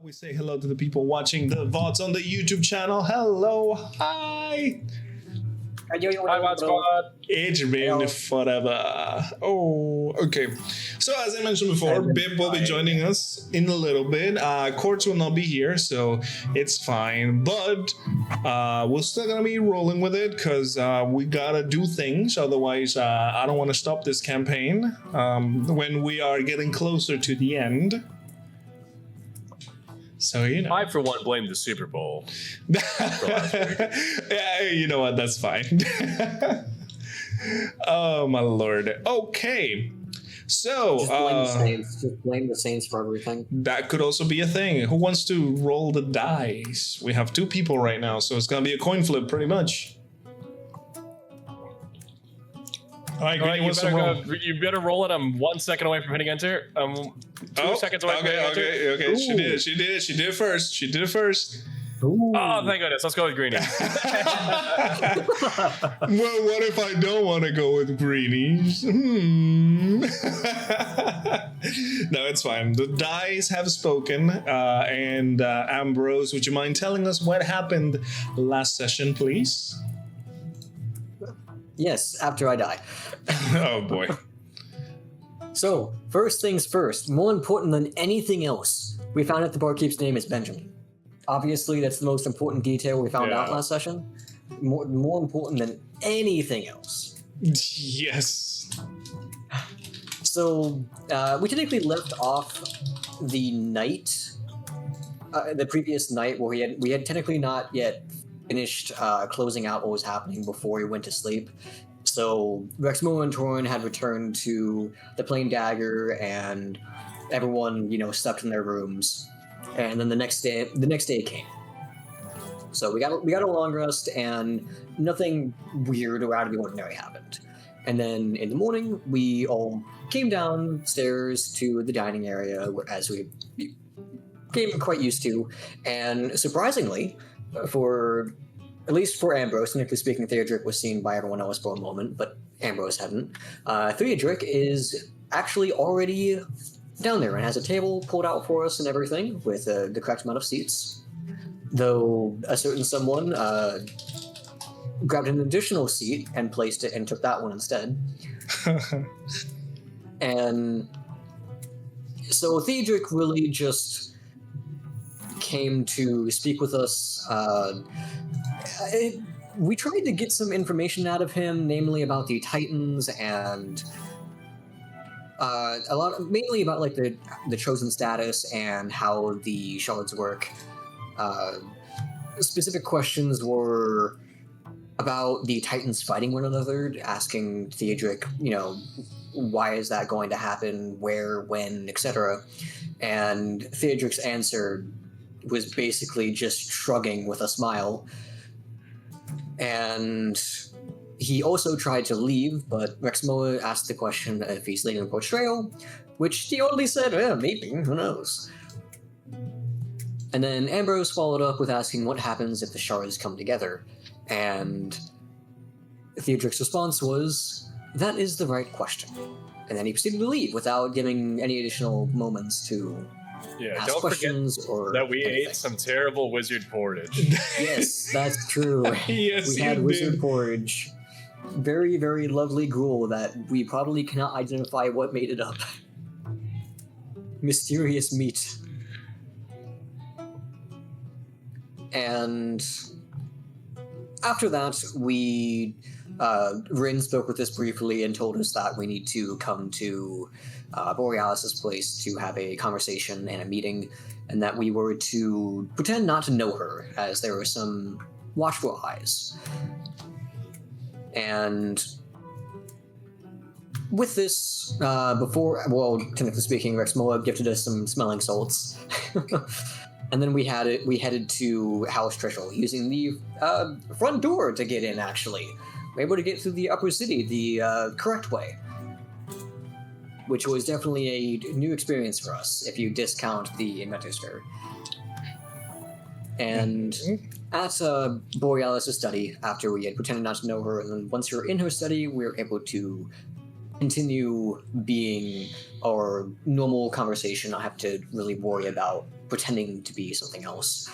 We say hello to the people watching the VODs on the YouTube channel. Hello, hi. Hi, VOD Squad. It's been forever. Oh, okay. So as I mentioned before, Bib will be joining us in a little bit. Quartz will not be here, so it's fine. But we're still gonna be rolling with it because we gotta do things. Otherwise, I don't want to stop this campaign when we are getting closer to the end. So, you know. I, for one, blame the Super Bowl. Yeah, you know what? That's fine. Oh, my lord. Okay. So, Just blame the Saints. Just blame the Saints for everything. That could also be a thing. Who wants to roll the dice? We have two people right now, so it's going to be a coin flip, pretty much. All right, Greeny, you better roll it. I'm 1 second away from hitting enter. 2 seconds away from hitting enter. Okay. She did it first. Ooh. Oh, thank goodness. Let's go with Greeny. Well, what if I don't want to go with greenies? No, it's fine. The dice have spoken. And Ambrose, would you mind telling us what happened last session, please? Yes, after I die. Oh, boy. So, first things first, more important than anything else, we found out the barkeep's name is Benjamin. Obviously, that's the most important detail we found out last session. More important than anything else. Yes. So, we technically left off the night, the previous night, where we had technically not yet finished closing out what was happening before he went to sleep. So Rexmoa and Taurin had returned to the Plain Dagger, and everyone, slept in their rooms. And then the next day came. So we got a long rest, and nothing weird or out of the ordinary happened. And then in the morning, we all came downstairs to the dining area, as we became quite used to. And surprisingly, at least for Ambrose, technically speaking, Theodric was seen by everyone else for a moment, but Ambrose hadn't. Theodric is actually already down there and has a table pulled out for us and everything with the correct amount of seats. Though a certain someone grabbed an additional seat and placed it and took that one instead. And so Theodric really just came to speak with us. We tried to get some information out of him, namely about the Titans and mainly about like the chosen status and how the shards work. Specific questions were about the Titans fighting one another, asking Theodric, why is that going to happen, where, when, etc. And Theodric's answer was basically just shrugging with a smile. And he also tried to leave, but Rexmoa asked the question if he's leaving Portrayal, which he only said, maybe, who knows. And then Ambrose followed up with asking what happens if the shards come together, and Theodric's response was, that is the right question. And then he proceeded to leave without giving any additional moments to ask don't questions forget or that we anything. ate some terrible wizard porridge. Yes, that's true. Yes, we had wizard porridge. Very, very lovely gruel that we probably cannot identify what made it up. Mysterious meat. And after that, Rin spoke with us briefly and told us that we need to come to Borealis' place to have a conversation and a meeting, and that we were to pretend not to know her, as there were some watchful eyes. And with this, technically speaking, Rexmoa gifted us some smelling salts. And then we headed to House Trishul, using the front door to get in, actually. We were able to get through the upper city the correct way. Which was definitely a new experience for us, if you discount the Inventor's Fair. And at Borealis' study, after we had pretended not to know her, and then once we were in her study, we were able to continue being our normal conversation, not have to really worry about pretending to be something else.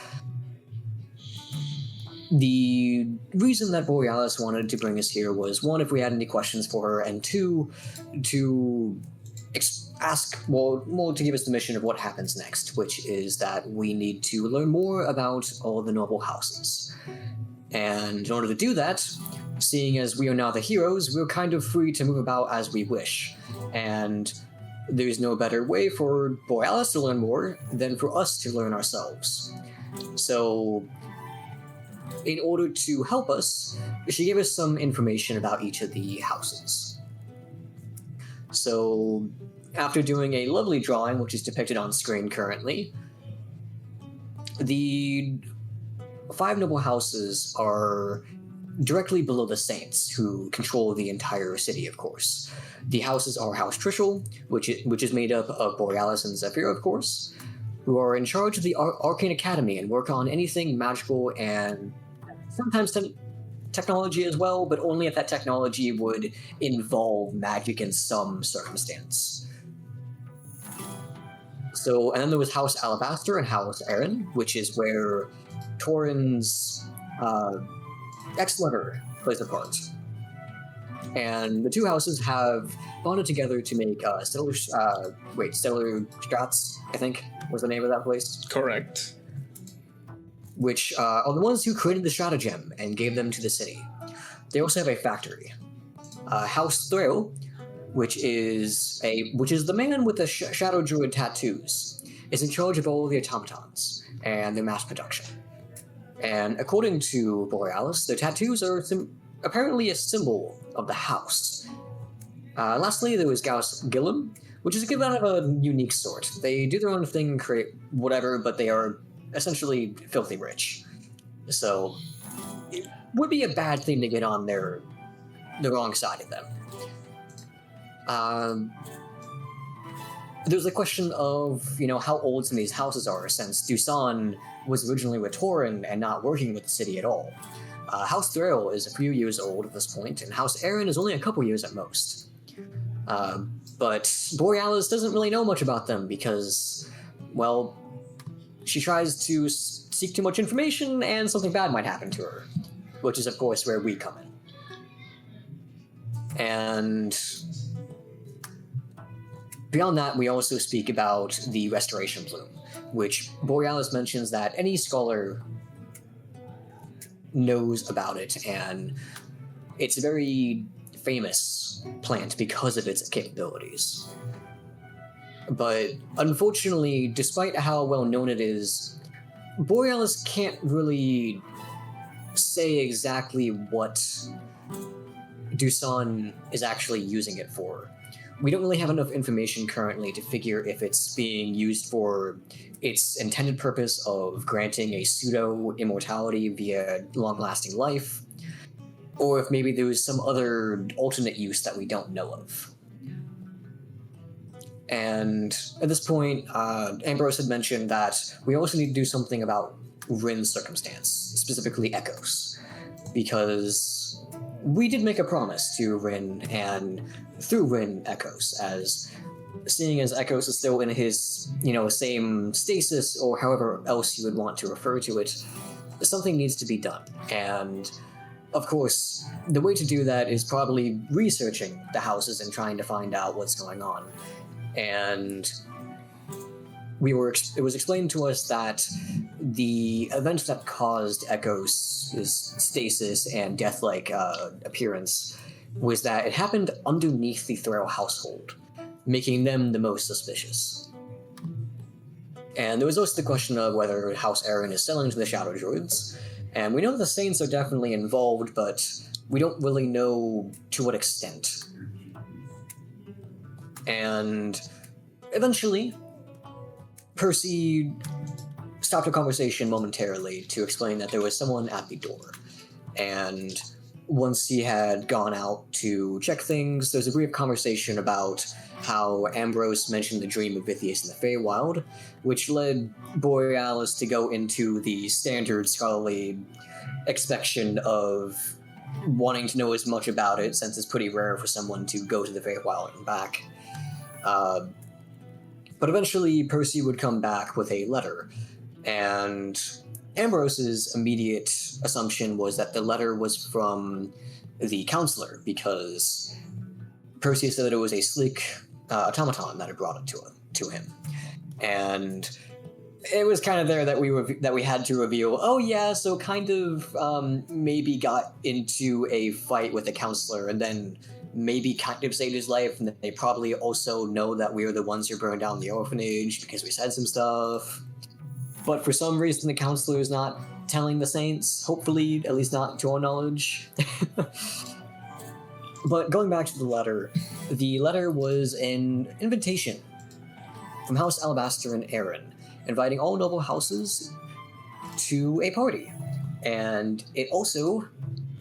The reason that Borealis wanted to bring us here was, one, if we had any questions for her, and two, to to give us the mission of what happens next, which is that we need to learn more about all the noble houses. And in order to do that, seeing as we are now the heroes, we're kind of free to move about as we wish. And there's no better way for Borealis to learn more than for us to learn ourselves. So, in order to help us, she gave us some information about each of the houses. So, after doing a lovely drawing, which is depicted on screen currently, the 5 noble houses are directly below the Saints, who control the entire city, of course. The houses are House Trishul, which is made up of Borealis and Zephyr, of course, who are in charge of the Arcane Academy and work on anything magical and sometimes technology as well, but only if that technology would involve magic in some circumstance. So, and then there was House Alabaster and House Aaron, which is where Taurin's ex-lover plays a part. And the two houses have bonded together to make Stellar Strats, I think, was the name of that place. Correct. Which are the ones who created the stratagem and gave them to the city. They also have a factory. House Thrill, which is the man with the Shadow Druid tattoos, is in charge of all the automatons and their mass production. And according to Borealis, the tattoos are apparently a symbol of the house. Lastly, there was Gauss Gillum, which is a kind of a unique sort. They do their own thing, create whatever, but they are essentially filthy rich. So it would be a bad thing to get on the wrong side of them. There's a question of, how old some of these houses are, since Dusan was originally with Taurin and not working with the city at all. House Thrill is a few years old at this point, and House Aaron is only a couple years at most. But Borealis doesn't really know much about them because, well, she tries to seek too much information and something bad might happen to her, which is, of course, where we come in. And beyond that, we also speak about the Restoration Bloom, which Borealis mentions that any scholar knows about it, and it's a very famous plant because of its capabilities. But unfortunately, despite how well known it is, Borealis can't really say exactly what Dusan is actually using it for. We don't really have enough information currently to figure if it's being used for its intended purpose of granting a pseudo-immortality via long-lasting life, or if maybe there was some other alternate use that we don't know of. And at this point, Ambrose had mentioned that we also need to do something about Rin's circumstance, specifically Echoes, because we did make a promise to Rin, and through Rin, Echoes, as seeing as Echoes is still in his, same stasis, or however else you would want to refer to it, something needs to be done. And of course, the way to do that is probably researching the houses and trying to find out what's going on. And it was explained to us that the event that caused Echoes' stasis and death-like appearance was that it happened underneath the Thrail household, making them the most suspicious. And there was also the question of whether House Aaron is selling to the Shadow Druids, and we know that the Saints are definitely involved, but we don't really know to what extent. And eventually, Percy stopped the conversation momentarily to explain that there was someone at the door. And once he had gone out to check things, there was a brief conversation about how Ambrose mentioned the dream of Vithius in the Feywild, which led Borealis to go into the standard scholarly expectation of wanting to know as much about it, since it's pretty rare for someone to go to the Feywild and back. But eventually, Percy would come back with a letter, and Ambrose's immediate assumption was that the letter was from the counselor, because Percy said that it was a sleek automaton that had brought it to him. And it was kind of there that we had to reveal, oh yeah, so kind of maybe got into a fight with the counselor, and then maybe kind of saved his life, and they probably also know that we were the ones who burned down the orphanage because we said some stuff. But for some reason, the counselor is not telling the Saints, hopefully, at least not to our knowledge. But going back to the letter was an invitation from House Alabaster and Aaron, inviting all noble houses to a party. And it also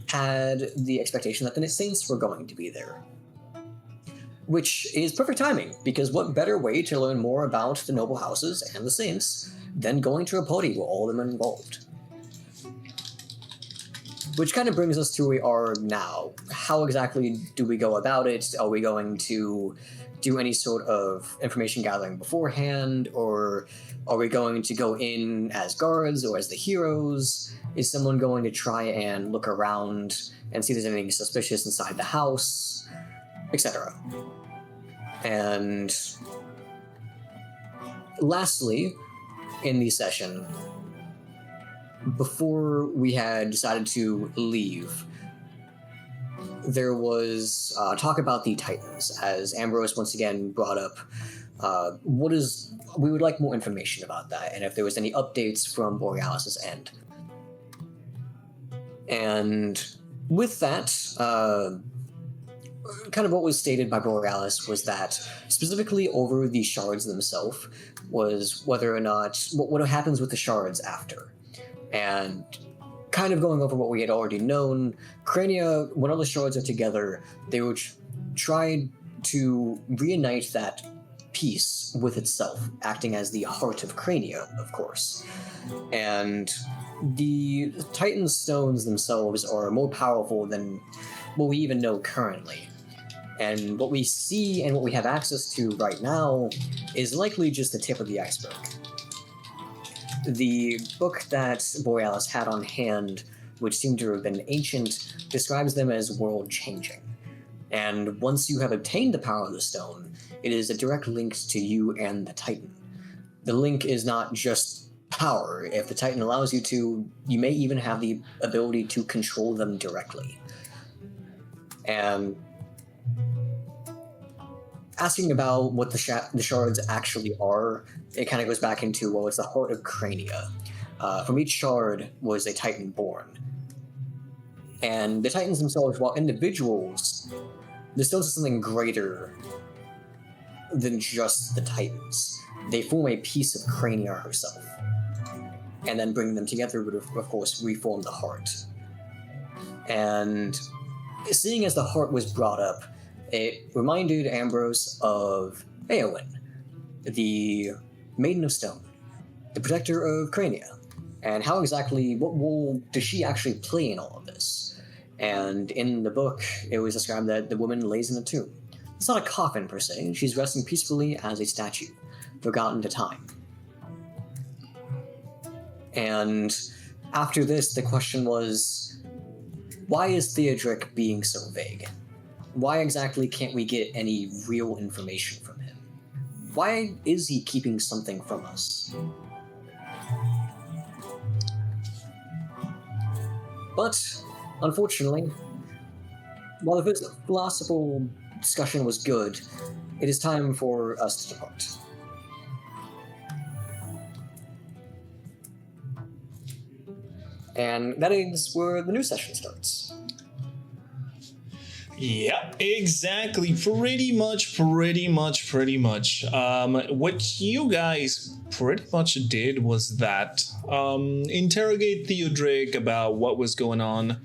had the expectation that the Saints were going to be there. Which is perfect timing, because what better way to learn more about the noble houses and the Saints than going to a party where all of them are involved? Which kind of brings us to where we are now. How exactly do we go about it? Are we going to do any sort of information gathering beforehand, or are we going to go in as guards or as the heroes? Is someone going to try and look around and see if there's anything suspicious inside the house, etc.? And lastly, in the session, before we had decided to leave, there was talk about the Titans, as Ambrose once again brought up we would like more information about that, and if there was any updates from Borealis' end. And with that, kind of what was stated by Borealis was that specifically over the shards themselves was whether or not, what happens with the shards after. And kind of going over what we had already known, Crenia, when all the shards are together, they would try to reunite that piece with itself, acting as the heart of Crenia, of course. And the Titan stones themselves are more powerful than what we even know currently. And what we see and what we have access to right now is likely just the tip of the iceberg. The book that Borealis had on hand, which seemed to have been ancient, describes them as world-changing. And once you have obtained the power of the stone, it is a direct link to you and the Titan. The link is not just power. If the Titan allows you to, you may even have the ability to control them directly. And asking about what the shards actually are, it kind of goes back into, well, it's the heart of Crenia. From each shard was a Titan born. And the Titans themselves, while individuals, the stones are something greater than just the Titans. They form a piece of Crenia herself. And then bringing them together would, of course, reform the heart. And seeing as the heart was brought up, it reminded Ambrose of Eowyn, the Maiden of Stone, the protector of Crenia, and how exactly, what role does she actually play in all of this? And in the book, it was described that the woman lays in a tomb. It's not a coffin per se, she's resting peacefully as a statue, forgotten to time. And after this, the question was, why is Theodric being so vague? Why exactly can't we get any real information from him? Why is he keeping something from us? But, unfortunately, while the philosophical discussion was good, it is time for us to depart. And that is where the new session starts. Yeah, exactly. Pretty much. What you guys pretty much did was that interrogate Theodric about what was going on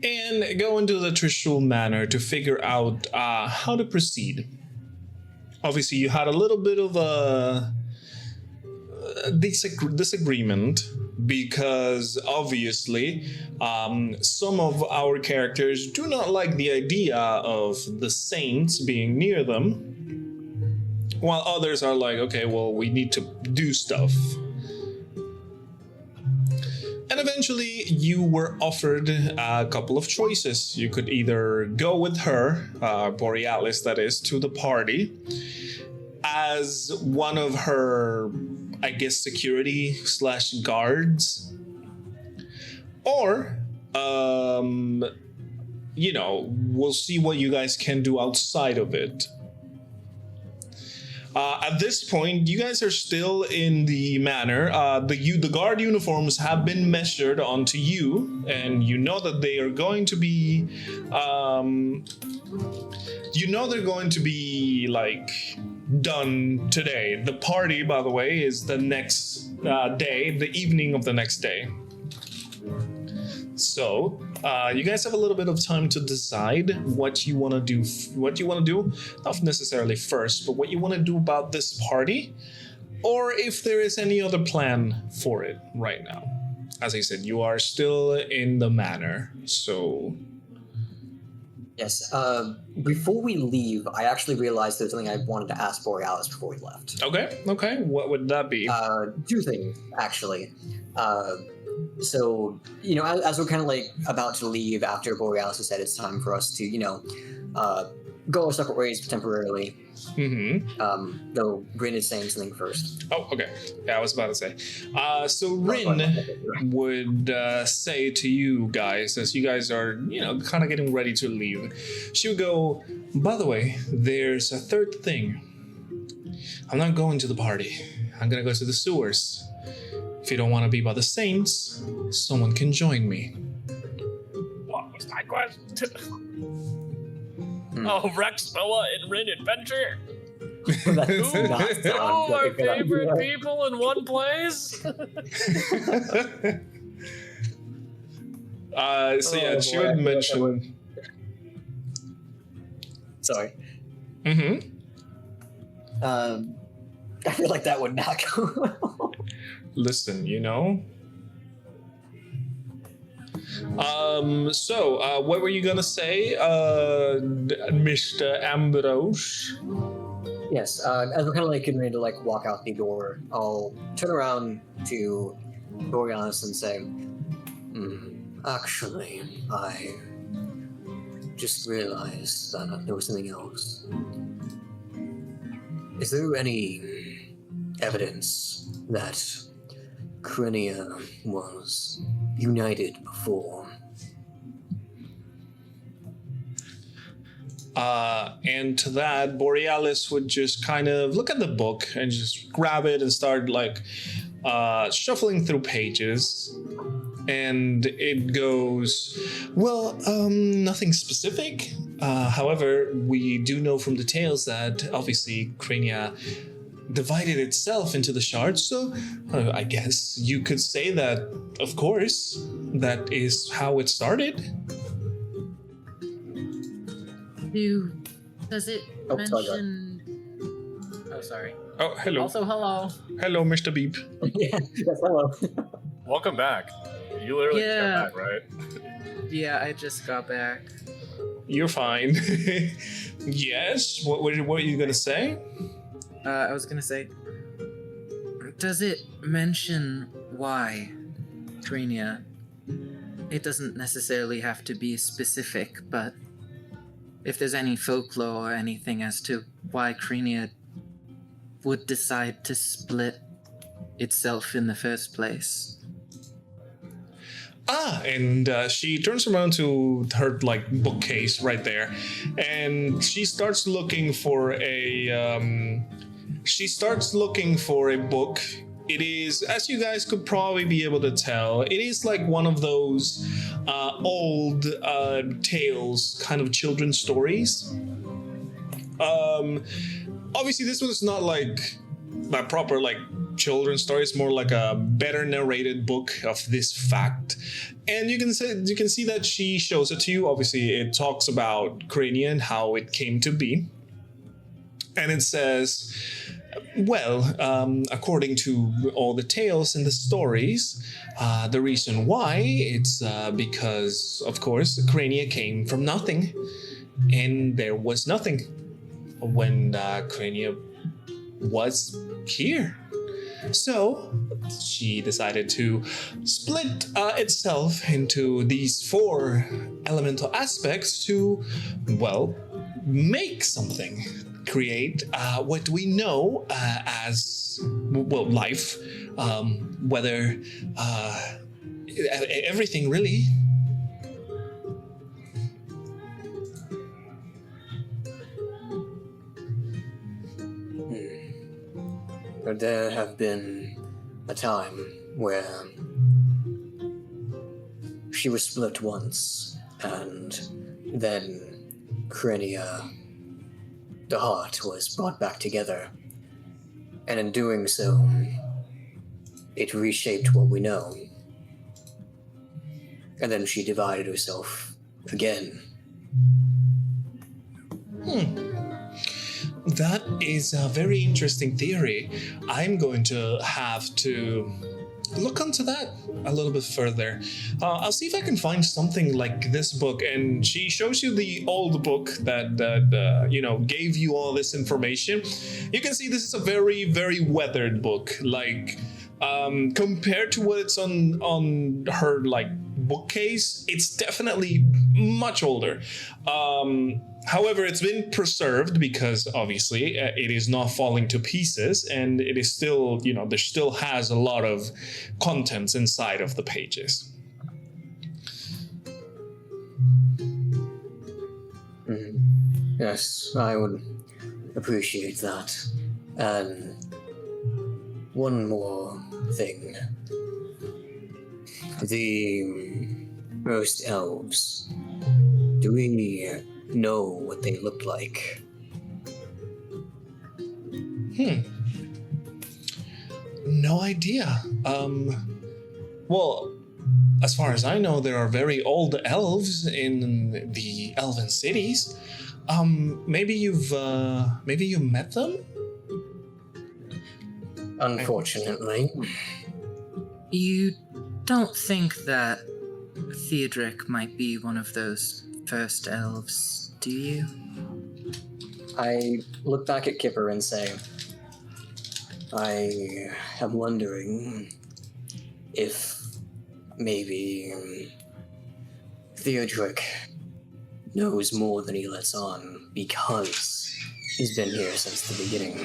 and go into the traditional manner to figure out how to proceed. Obviously, you had a little bit of a disagreement because obviously some of our characters do not like the idea of the Saints being near them, while others are like, okay, well, we need to do stuff. And eventually you were offered a couple of choices. You could either go with her, Borealis that is, to the party as one of her, I guess, security / guards, or we'll see what you guys can do outside of it. At this point, you guys are still in the manor. The guard uniforms have been measured onto you, and you know that they are going to be, they're going to be like done today. The party, by the way, is the next day, the evening of the next day. So you guys have a little bit of time to decide what you want to do. Not necessarily first, but what you want to do about this party, or if there is any other plan for it right now. As I said, you are still in the manor, so. Yes. Before we leave, I actually realized there's something I wanted to ask Borealis before we left. Okay. What would that be? 2 things, actually. So, as we're kind of like about to leave after Borealis has said it's time for us to, go our separate ways temporarily. Mm-hmm. Though Rin is saying something first. Oh, okay. Yeah, I was about to say. So Rin would say to you guys, as you guys are, kind of getting ready to leave, she would go, by the way, there's a third thing. I'm not going to the party. I'm going to go to the sewers. If you don't want to be by the Saints, someone can join me. What was that question? Oh, Rexmoa and Rin Adventure? That's not Two of our favorite people in one place? She would mention... Sorry. Mm-hmm. I feel like that would not go well. Listen, what were you gonna say, Mr. Ambrose? Yes, as we're kind of like getting ready to like walk out the door, I'll turn around to Borealis and say, actually, I just realized that there was something else. Is there any evidence that Crenia was united before? And to that, Borealis would just kind of look at the book and just grab it and start like shuffling through pages. And it goes, well, nothing specific. However, we do know from the tales that obviously Crenia divided itself into the shards, so I guess you could say that, of course, that is how it started. Does it mention... Oh, sorry. Oh, hello. Also, hello. Hello, Mr. Beep. Yes, hello. Welcome back. You literally just got back, right? Yeah, I just got back. You're fine. Yes? What were you going to say? I was gonna say, does it mention why Crenia? It doesn't necessarily have to be specific, but if there's any folklore or anything as to why Crenia would decide to split itself in the first place. And she turns around to her like bookcase right there, and she starts looking for a book. It is, as you guys could probably be able to tell, it is like one of those old tales, kind of children's stories. Obviously, this was not like a proper like children's story. It's more like a better narrated book of this fact. And you can see that she shows it to you. Obviously, it talks about Crenia and how it came to be. And it says, well, according to all the tales and the stories, the reason why, it's because, of course, Crenia came from nothing. And there was nothing when Crenia was here. So she decided to split itself into these 4 elemental aspects to, well, make something. Create what we know as, well, life, weather, everything really. But there have been a time where she was split once, and then Crenia, the heart, was brought back together. And in doing so, it reshaped what we know. And then she divided herself again. That is a very interesting theory. I'm going to have to look into that a little bit further. I'll see if I can find something like this book. And she shows you the old book that gave you all this information. You can see this is a very, very weathered book. Like, compared to what it's on her bookcase, it's definitely much older. However, it's been preserved because obviously it is not falling to pieces, and it is still, there still has a lot of contents inside of the pages. Yes, I would appreciate that. And one more thing. The first elves. Do we know what they looked like? No idea. Well, as far as I know, there are very old elves in the elven cities. Maybe you met them? Unfortunately. You don't think that Theodric might be one of those first elves, do you? I look back at Kipper and say, I am wondering if maybe Theodric knows more than he lets on because he's been here since the beginning.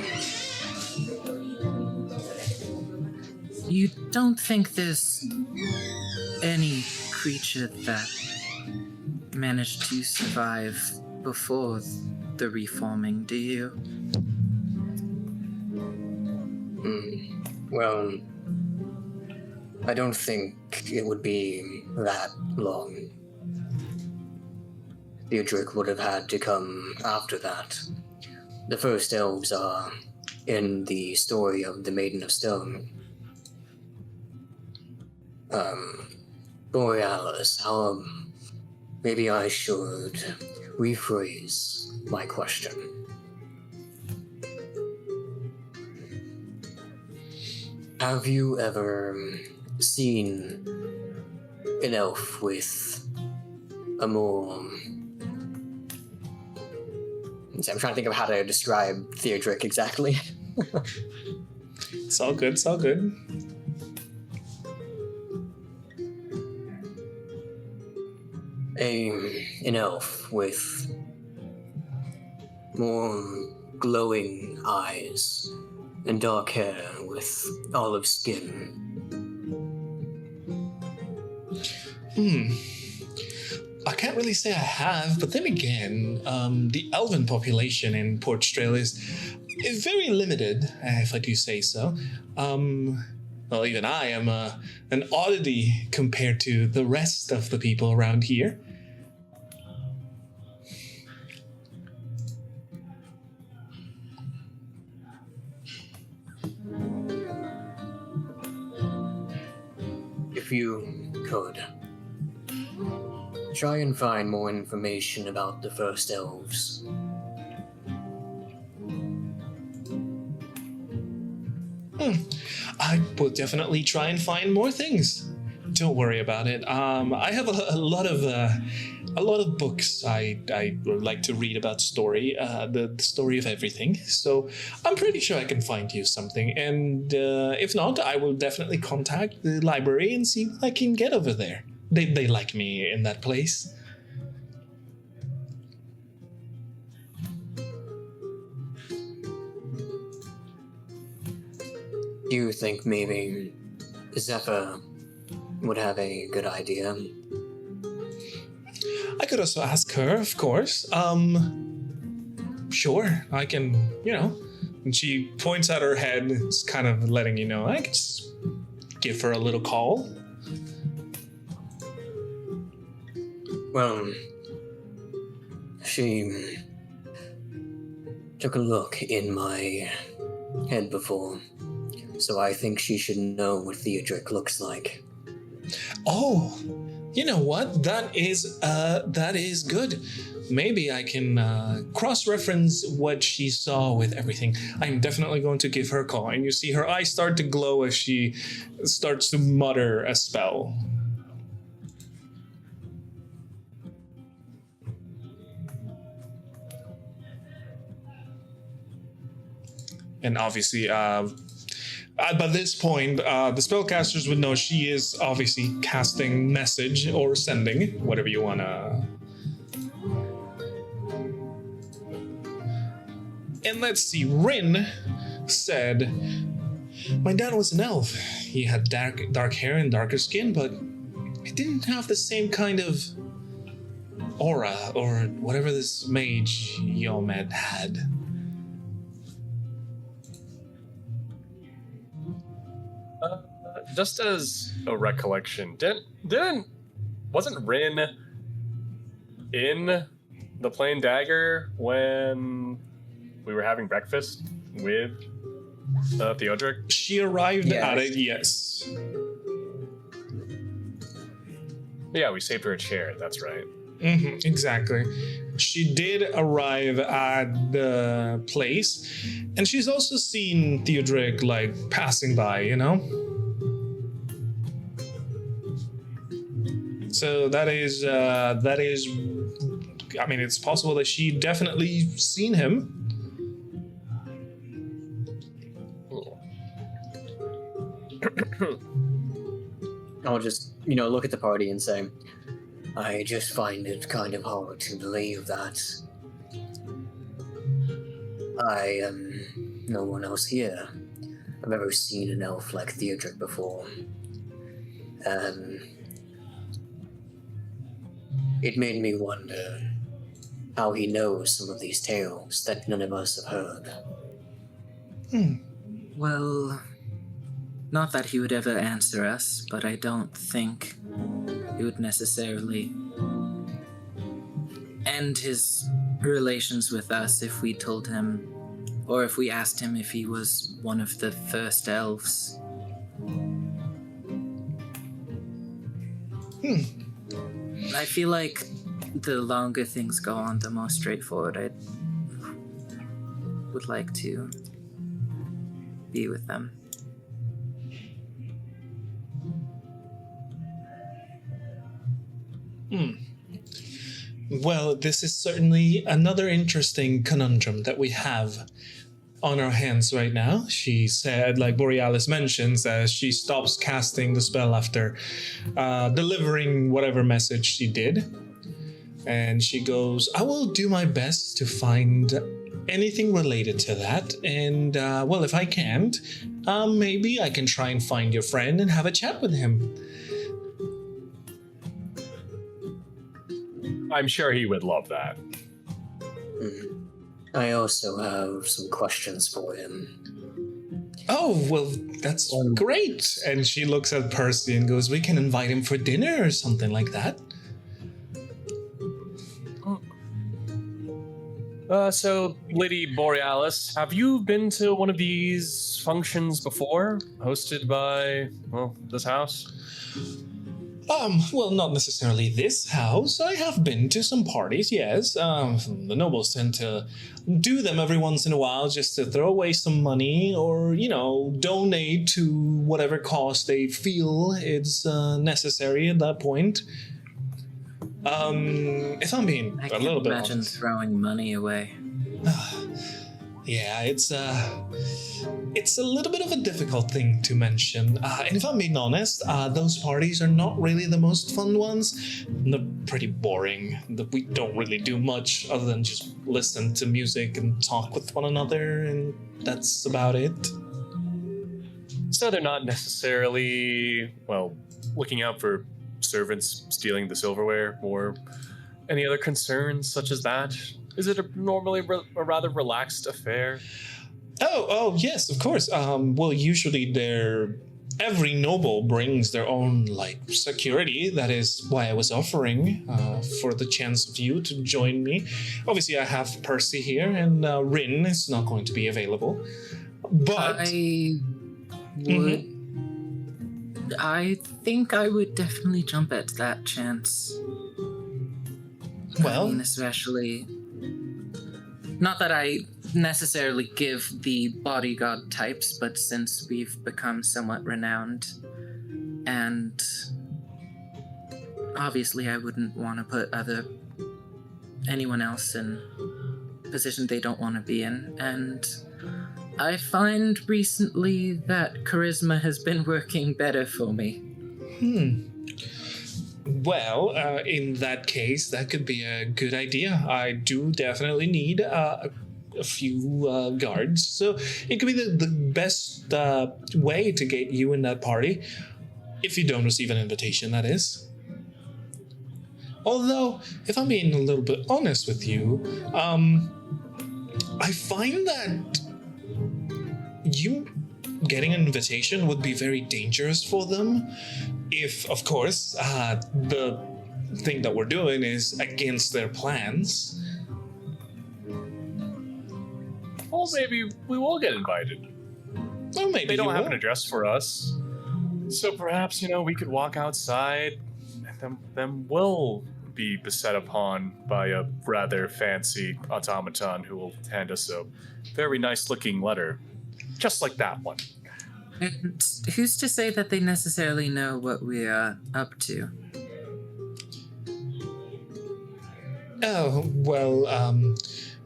You don't think there's any creature that managed to survive before the reforming, do you? Well, I don't think it would be that long. Theodric would have had to come after that. The first elves are in the story of the Maiden of Stone. Borealis, maybe I should rephrase my question. Have you ever seen an elf with a more... I'm trying to think of how to describe Theodric exactly. It's all good, it's all good. An elf with more glowing eyes and dark hair with olive skin. I can't really say I have, but then again, the elven population in Port Strale is very limited, if I do say so. Well, even I am an oddity compared to the rest of the people around here. If you could, try and find more information about the first elves. I will definitely try and find more things. Don't worry about it. I have a lot of a lot of books. I like to read about story, the story of everything. So I'm pretty sure I can find you something. And if not, I will definitely contact the library and see what I can get over there. They like me in that place. Do you think maybe Zephyr would have a good idea? I could also ask her, of course. Sure, I can, And she points at her head, it's kind of letting you know, I can just give her a little call. Well, she took a look in my head before, so I think she should know what Theodric looks like. Oh, you know what? That is good. Maybe I can cross-reference what she saw with everything. I'm definitely going to give her a call. And you see her eyes start to glow as she starts to mutter a spell. And obviously, by this point, the spellcasters would know she is obviously casting message or sending, whatever you want to. And let's see, Rin said, my dad was an elf. He had dark hair and darker skin, but he didn't have the same kind of aura or whatever this mage Yomed had. Just as a recollection, wasn't Rin in the Plain Dagger when we were having breakfast with Theodric? She arrived at it, yes. Yeah, we saved her a chair, that's right. Mm-hmm, exactly. She did arrive at the place, and she's also seen Theodric, passing by, So that is, I mean, it's possible that she definitely seen him. I'll just, look at the party and say, I just find it kind of hard to believe that I am no one else here. I've ever seen an elf like Theodric before. It made me wonder how he knows some of these tales that none of us have heard. Well, not that he would ever answer us, but I don't think he would necessarily end his relations with us if we told him, or if we asked him if he was one of the first elves. I feel like the longer things go on, the more straightforward I would like to be with them. Well, this is certainly another interesting conundrum that we have on our hands right now. She said, like Borealis mentions, as she stops casting the spell after delivering whatever message she did. And she goes, I will do my best to find anything related to that. And, well, if I can't, maybe I can try and find your friend and have a chat with him. I'm sure he would love that. I also have some questions for him. Oh, well, that's great. And she looks at Percy and goes, we can invite him for dinner or something like that. So, Lady Borealis, have you been to one of these functions before, hosted by, well, this house? Well, not necessarily this house. I have been to some parties, yes. The nobles tend to do them every once in a while just to throw away some money or, donate to whatever cause they feel is necessary at that point. If I'm being I a can't little bit imagine honest. throwing money away. Yeah, it's a little bit of a difficult thing to mention. And if I'm being honest, those parties are not really the most fun ones. They're pretty boring. We don't really do much other than just listen to music and talk with one another, and that's about it. So they're not necessarily, well, looking out for servants stealing the silverware or any other concerns such as that? Is it normally a rather relaxed affair? Oh, yes, of course. Well, usually every noble brings their own, security. That is why I was offering for the chance of you to join me. Obviously, I have Percy here, and Rin is not going to be available. But I would. I think I would definitely jump at that chance. Well, I mean, especially. Not that I necessarily give the bodyguard types, but since we've become somewhat renowned, and obviously I wouldn't want to put anyone else in a position they don't want to be in, and I find recently that charisma has been working better for me. Well, in that case, that could be a good idea. I do definitely need a few guards, so it could be the best way to get you in that party, if you don't receive an invitation, that is. Although, if I'm being a little bit honest with you, I find that you getting an invitation would be very dangerous for them. If, of course, the thing that we're doing is against their plans. Well, maybe we will get invited. Or maybe They don't you have will. an address for us. So perhaps, we could walk outside and then we'll be beset upon by a rather fancy automaton who will hand us a very nice looking letter. Just like that one. And who's to say that they necessarily know what we are up to? Oh, well,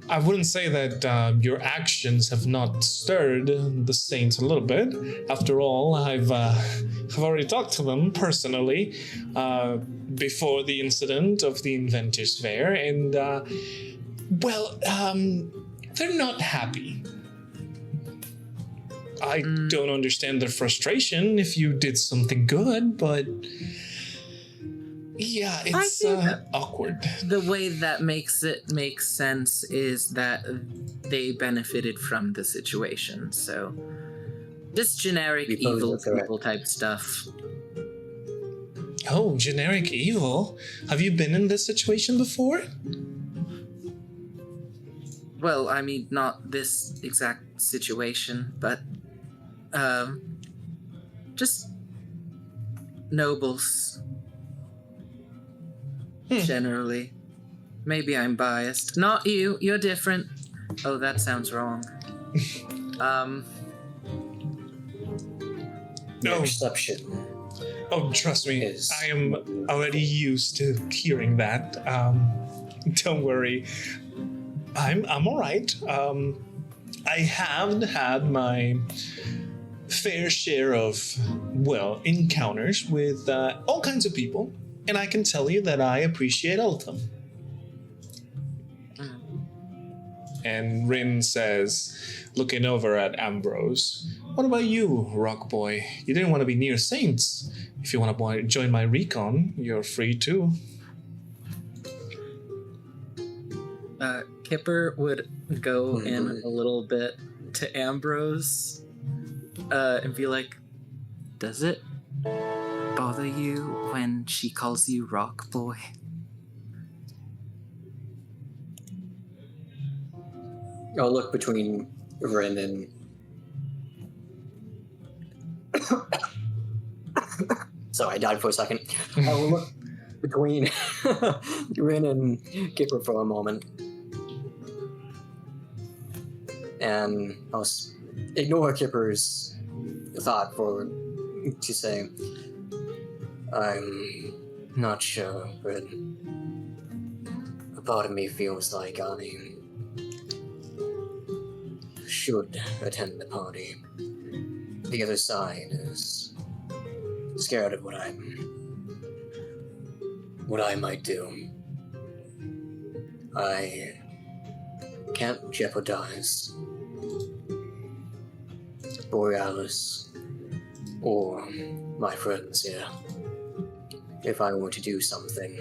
I wouldn't say that your actions have not stirred the Saints a little bit. After all, I've already talked to them personally before the incident of the Inventors Fair, and, they're not happy. I don't understand their frustration if you did something good, but yeah, it's awkward. The way that makes it make sense is that they benefited from the situation, so just generic evil people type stuff. Oh, generic evil? Have you been in this situation before? Well, I mean, not this exact situation, but just nobles. Generally. Maybe I'm biased. Not you, you're different. Oh, that sounds wrong. Your No. perception. Oh, trust me, Is- I am already used to hearing that. Don't worry. I'm all right. I have had my fair share of, encounters with all kinds of people, and I can tell you that I appreciate all of them. And Rin says, looking over at Ambrose, "What about you, Rock Boy? You didn't want to be near Saints. If you want to join my recon, you're free too." Kipper would go in a little bit to Ambrose and be like, "Does it bother you when she calls you Rock Boy?" I'll look between Ren and... Sorry, I died for a second. I will look between Ren and Kipper for a moment. And I'll ignore Kipper's thought to say, "I'm not sure, Ren. a part of me feels like I should attend the party. The other side is scared of what I might do. I can't jeopardize Borealis or my friends here. If I were to do something,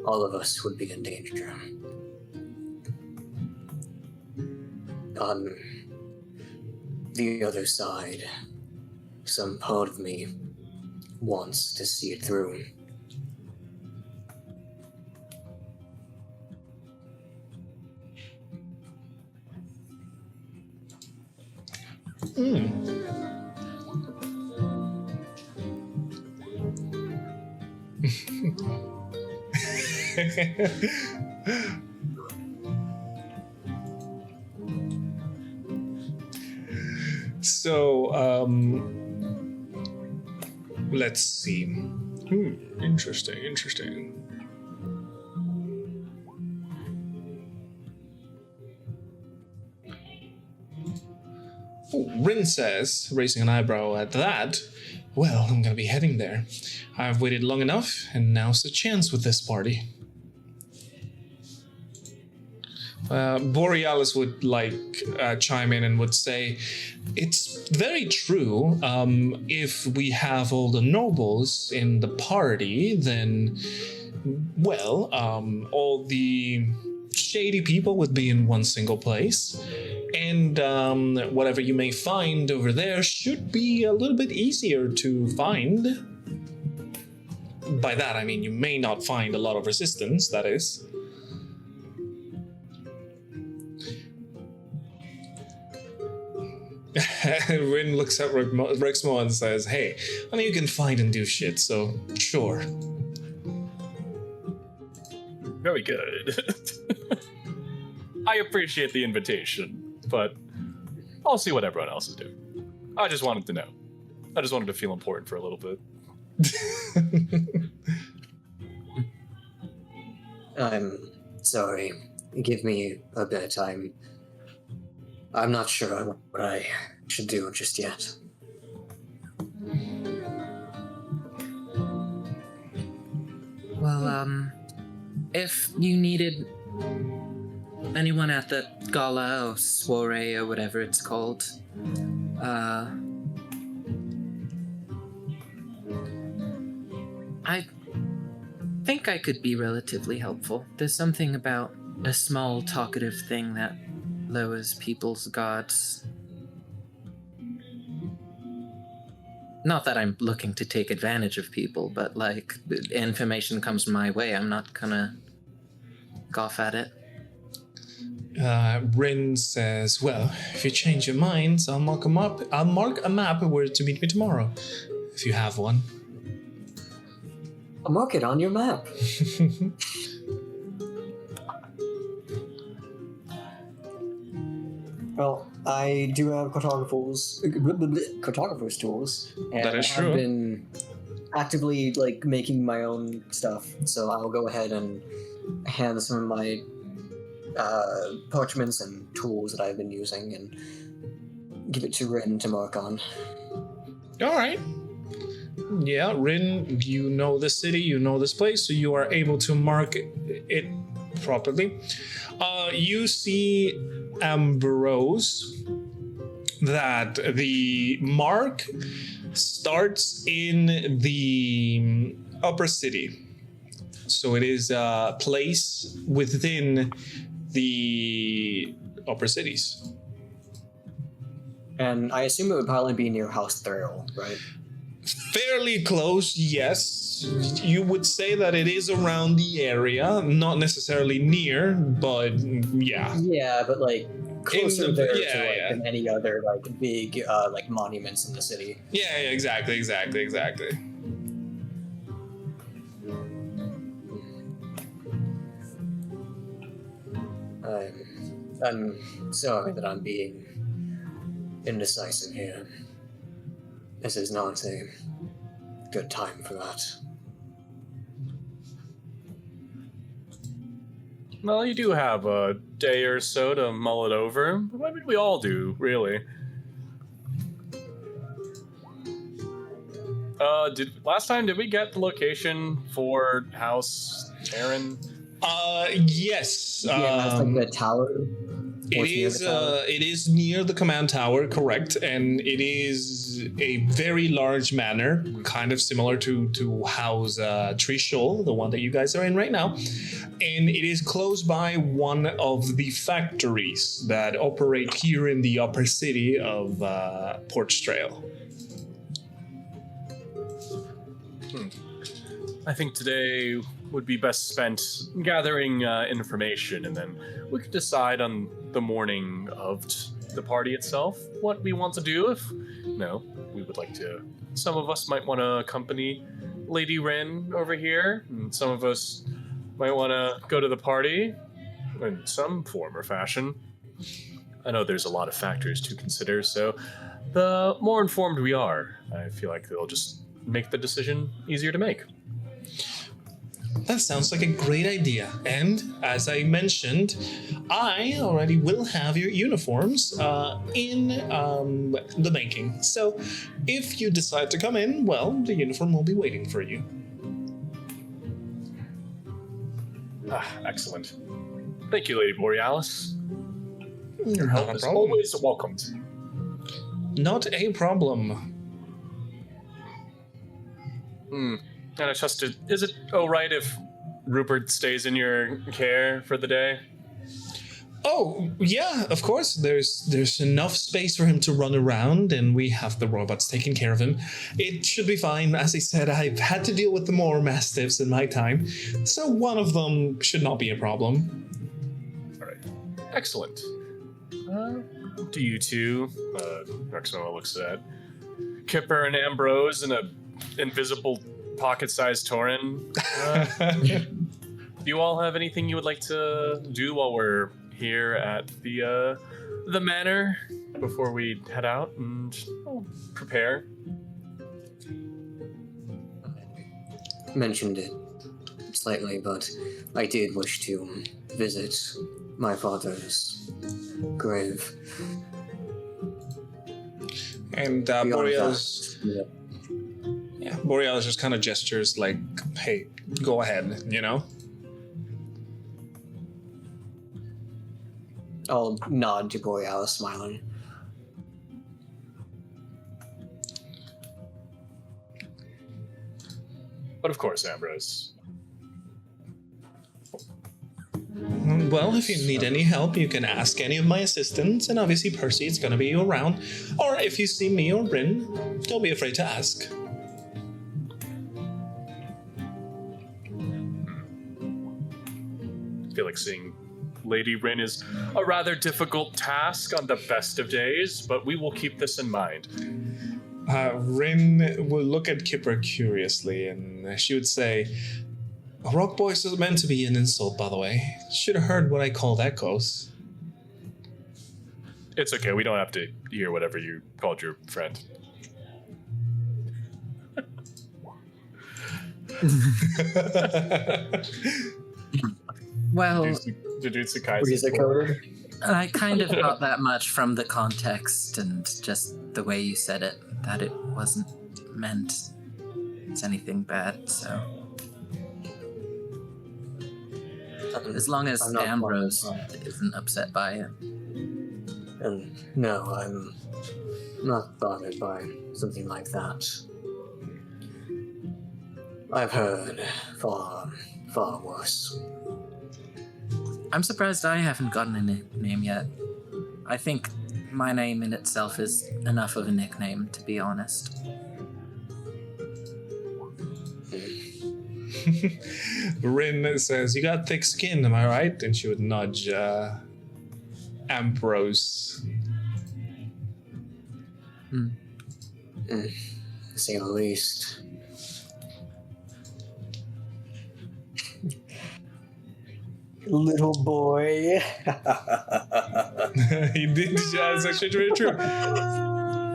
all of us would be in danger. On the other side, some part of me wants to see it through. So, let's see. Interesting. Oh, Rin says, raising an eyebrow at that, well, I'm gonna be heading there. I've waited long enough, and now's the chance with this party. Borealis would chime in and would say, it's very true. If we have all the nobles in the party, then, well, all the shady people would be in one single place. And whatever you may find over there should be a little bit easier to find. By that, I mean you may not find a lot of resistance, that is. Rin looks at Rexmoa and says, hey, I know you can find and do shit, so sure. Very good. I appreciate the invitation, but I'll see what everyone else is doing. I just wanted to know. I just wanted to feel important for a little bit. I'm sorry. Give me a bit of time. I'm not sure what I should do just yet. Well, if you needed anyone at the gala or soiree or whatever it's called, I think I could be relatively helpful. There's something about a small talkative thing that lowers people's guards. Not that I'm looking to take advantage of people, but information comes my way, I'm not gonna scoff at it. Rin says, well, if you change your minds, I'll mark a map where to meet me tomorrow, if you have one. I'll mark it on your map. Well, I do have cartographer's tools, and That is I've true. been actively making my own stuff. So I'll go ahead and hand some of my parchments and tools that I've been using and give it to Rin to mark on. All right. Yeah, Rin, you know the city, you know this place, so you are able to mark it properly. You see Ambrose that the mark starts in the upper city. So it is a place within the upper cities. And I assume it would probably be near House Thrill, right? Fairly close, yes. You would say that it is around the area, not necessarily near, but yeah. Yeah, but closer In the- there yeah, to yeah. than any other big monuments in the city. Yeah, exactly. I'm sorry that I'm being indecisive here. This is not a good time for that. Well, you do have a day or so to mull it over. I mean, we all do, really. Last time, did we get the location for House Taurin? Yes. Yeah, that's like the tower. It is near the command tower, correct, and it is a very large manor, kind of similar to House Tree Shoal, the one that you guys are in right now, and it is close by one of the factories that operate here in the upper city of Porch Trail. I think today would be best spent gathering information, and then we could decide on the morning of the party itself what we want to do. If we would like to. Some of us might want to accompany Lady Wren over here, and some of us might want to go to the party in some form or fashion. I know there's a lot of factors to consider, so the more informed we are, I feel like it'll just make the decision easier to make. That sounds like a great idea. And as I mentioned, I already will have your uniforms in the making. So if you decide to come in, well, the uniform will be waiting for you. Excellent. Thank you, Lady Borealis. Your help is always welcomed. Not a problem. And I trust it. Is it all right if Rupert stays in your care for the day? Oh, yeah, of course. There's enough space for him to run around, and we have the robots taking care of him. It should be fine. As I said, I've had to deal with the more mastiffs in my time, so one of them should not be a problem. All right. Excellent. Do you two, Rexmoa looks at Kipper and Ambrose in a invisible pocket-sized Taurin. Do you all have anything you would like to do while we're here at the manor before we head out and prepare? Mentioned it slightly, but I did wish to visit my father's grave. And Borealis... Yeah, Borealis just kind of gestures like, hey, go ahead, you know? I'll nod to Borealis, smiling. But of course, Ambrose. Well, if you need any help, you can ask any of my assistants, and obviously Percy is going to be around. Or if you see me or Bryn, don't be afraid to ask. I feel like seeing Lady Wren is a rather difficult task on the best of days, but we will keep this in mind. Rin will look at Kipper curiously, and she would say, Rock Boys is meant to be an insult, by the way. Should have heard what I called echoes. It's okay, we don't have to hear whatever you called your friend. Well, I kind of got that much from the context and just the way you said it, that it wasn't meant as anything bad, so... As long as Ambrose isn't upset by it. And no, I'm not bothered by something like that. I've heard far, far worse. I'm surprised I haven't gotten a nickname yet. I think my name in itself is enough of a nickname, to be honest. Rin says, you got thick skin, am I right? And she would nudge Ambrose. To say the least. Little boy. He did. That's actually very true.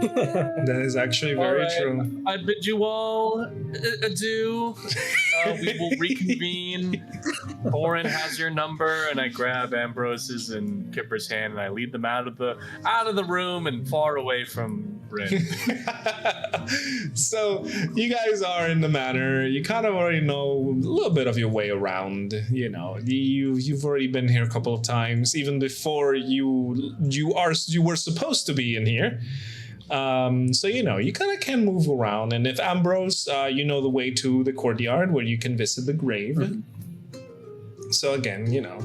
That is actually very All right. true. I bid you all adieu. We will reconvene. Taurin has your number, and I grab Ambrose's and Kipper's hand, and I lead them out of the room and far away from Rin. So you guys are in the manor. You kind of already know a little bit of your way around. You know, you've already been here a couple of times, even before you were supposed to be in here. So you know, you kind of can move around, and if Ambrose, you know the way to the courtyard where you can visit the grave. Mm-hmm. So again, you know.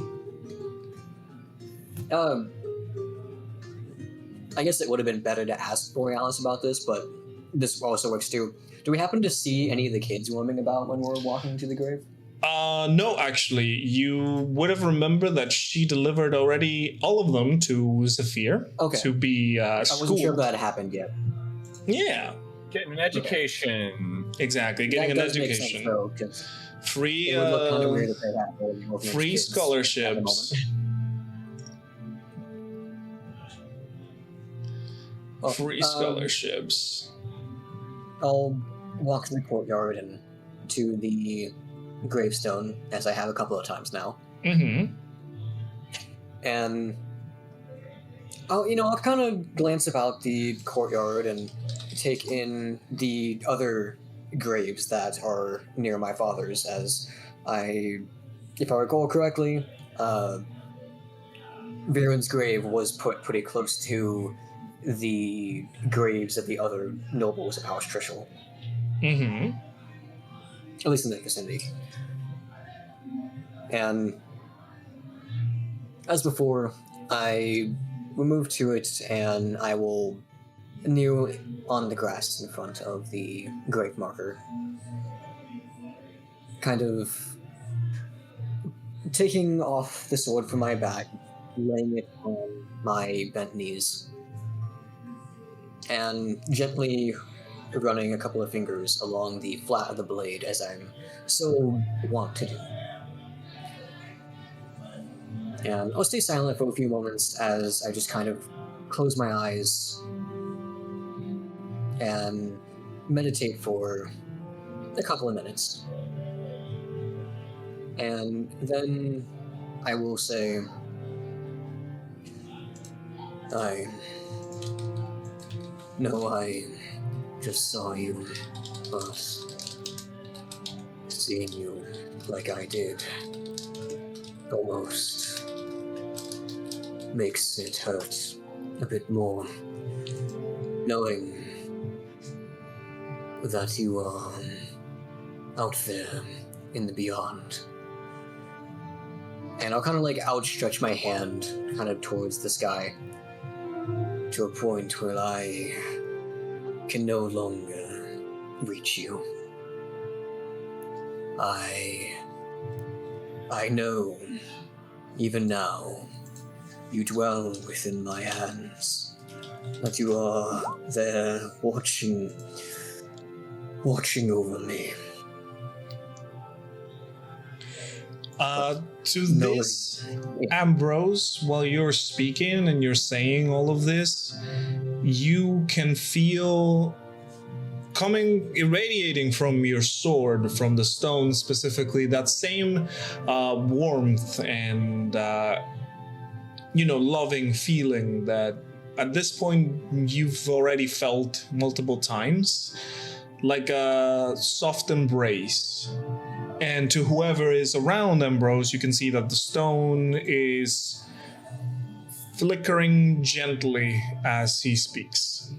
I guess it would have been better to ask Borealis about this, but this also works too. Do we happen to see any of the kids roaming about when we're walking to the grave? No, actually, you would have remembered that she delivered already all of them to Zephyr to be schooled. I wasn't sure if that happened yet. Yeah. Getting an education. Okay. Exactly, getting an education. Though, free it would look kind of weird if they had free scholarships. Free scholarships. I'll walk to the courtyard and to the gravestone, as I have a couple of times now. Mm-hmm. And I'll kind of glance about the courtyard and take in the other graves that are near my father's, as if I recall correctly, Viren's grave was put pretty close to the graves of the other nobles of House Trishul. Mm-hmm. At least in the vicinity. And as before, I will move to it and I will kneel on the grass in front of the grave marker. Kind of taking off the sword from my back, laying it on my bent knees, and gently running a couple of fingers along the flat of the blade, as I'm so wont to do. And I'll stay silent for a few moments as I just kind of close my eyes and meditate for a couple of minutes. And then I will say, I know I just saw you, but seeing you like I did almost makes it hurt a bit more, knowing that you are out there in the beyond. And I'll kind of outstretch my hand kind of towards the sky to a point where I can no longer reach you. I know, even now, you dwell within my hands, that you are there watching over me. To this, Ambrose, while you're speaking and you're saying all of this, you can feel irradiating from your sword, from the stone specifically, that same warmth and loving feeling that at this point you've already felt multiple times, like a soft embrace. And to whoever is around Ambrose, you can see that the stone is flickering gently as he speaks.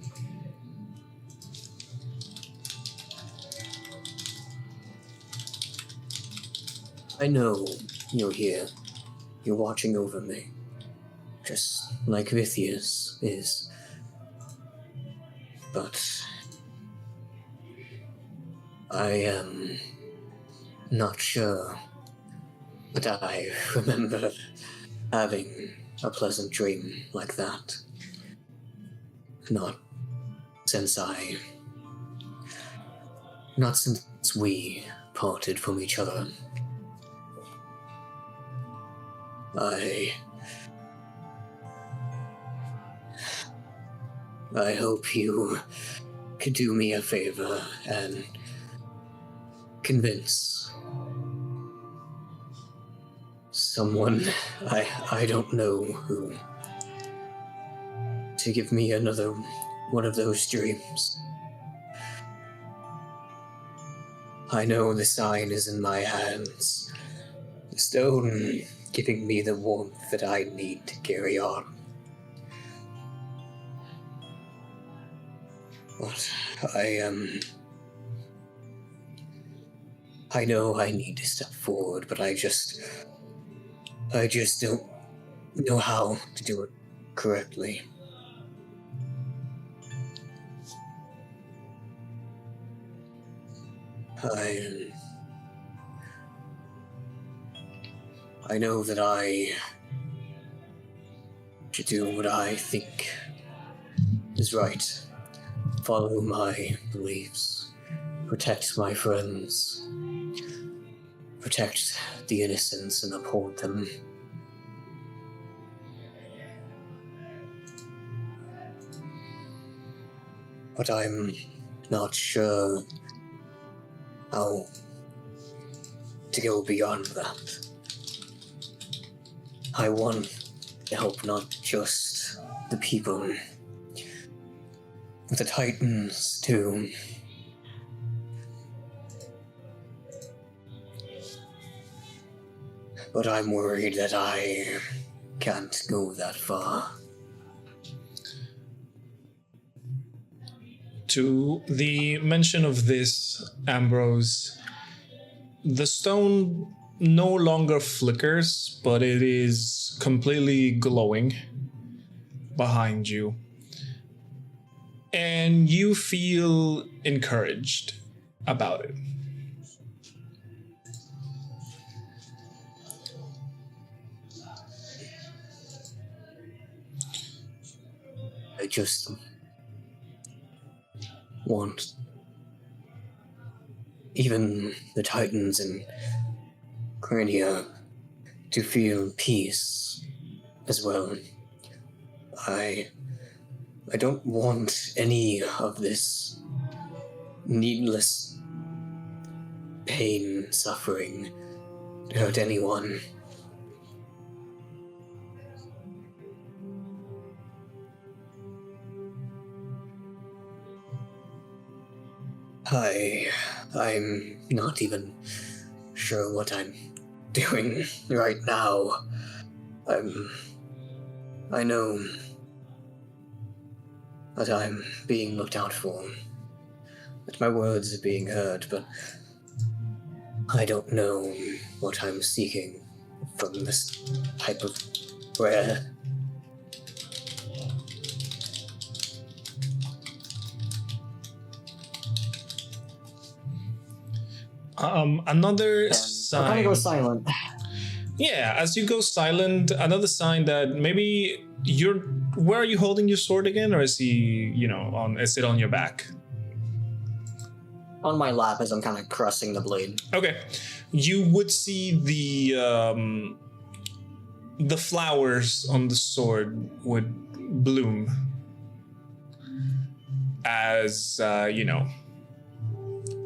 I know you're here. You're watching over me. Just like Vithius is. But I am not sure that I remember having a pleasant dream like that. Not since we parted from each other. I hope you could do me a favor and convince someone I don't know who to give me another one of those dreams. I know the sign is in my hands. The stone giving me the warmth that I need to carry on. But I know I need to step forward, but I just don't know how to do it correctly. I know that I should do what I think is right. Follow my beliefs. Protect my friends. Protect the innocents and uphold them. But I'm not sure how to go beyond that. I want to help not just the people, but the Titans too. But I'm worried that I can't go that far. To the mention of this, Ambrose, the stone no longer flickers, but it is completely glowing behind you. And you feel encouraged about it. I just want even the Titans and Crenia to feel peace as well. I don't want any of this needless pain, suffering to hurt anyone. I'm not even sure what I'm doing right now. I know that I'm being looked out for, that my words are being heard, but I don't know what I'm seeking from this type of prayer. Another I'm sign. gonna go silent. Yeah, as you go silent, another sign that maybe you're. Where are you holding your sword again, or is he, is it on your back? On my lap as I'm kind of caressing the blade. Okay, you would see the flowers on the sword would bloom as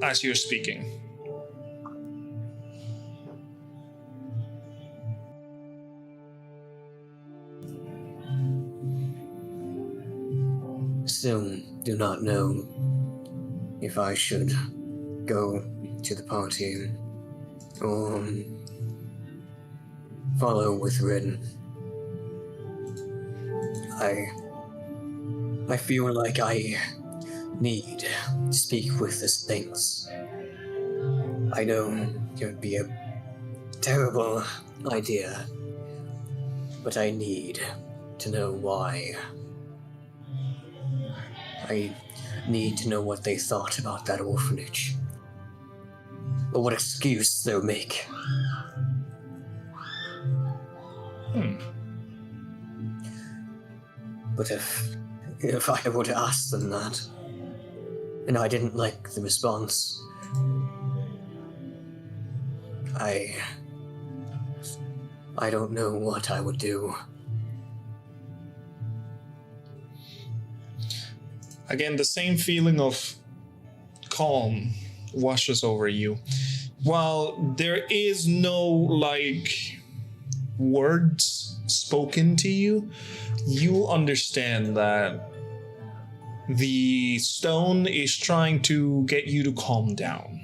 as you're speaking. Still do not know if I should go to the party or follow with Rin. I feel like I need to speak with the Sphinx. I know it would be a terrible idea, but I need to know why. I need to know what they thought about that orphanage, or what excuse they'll make. But if I were to ask them that, and I didn't like the response, I don't know what I would do. Again, the same feeling of calm washes over you. While there is no, like, words spoken to you, you understand that the stone is trying to get you to calm down.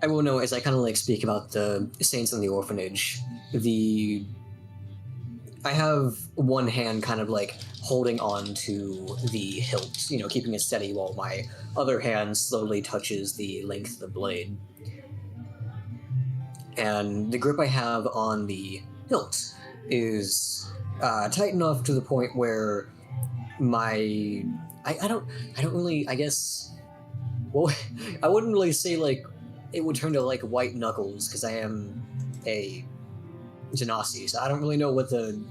I will know as I kind of like speak about the saints in the orphanage. I have one hand kind of like holding on to the hilt, you know, keeping it steady, while my other hand slowly touches the length of the blade. And the grip I have on the hilt is tight enough to the point where I don't really, I guess, well, I wouldn't really say like it would turn to like white knuckles, because I am a Genasi, so I don't really know what the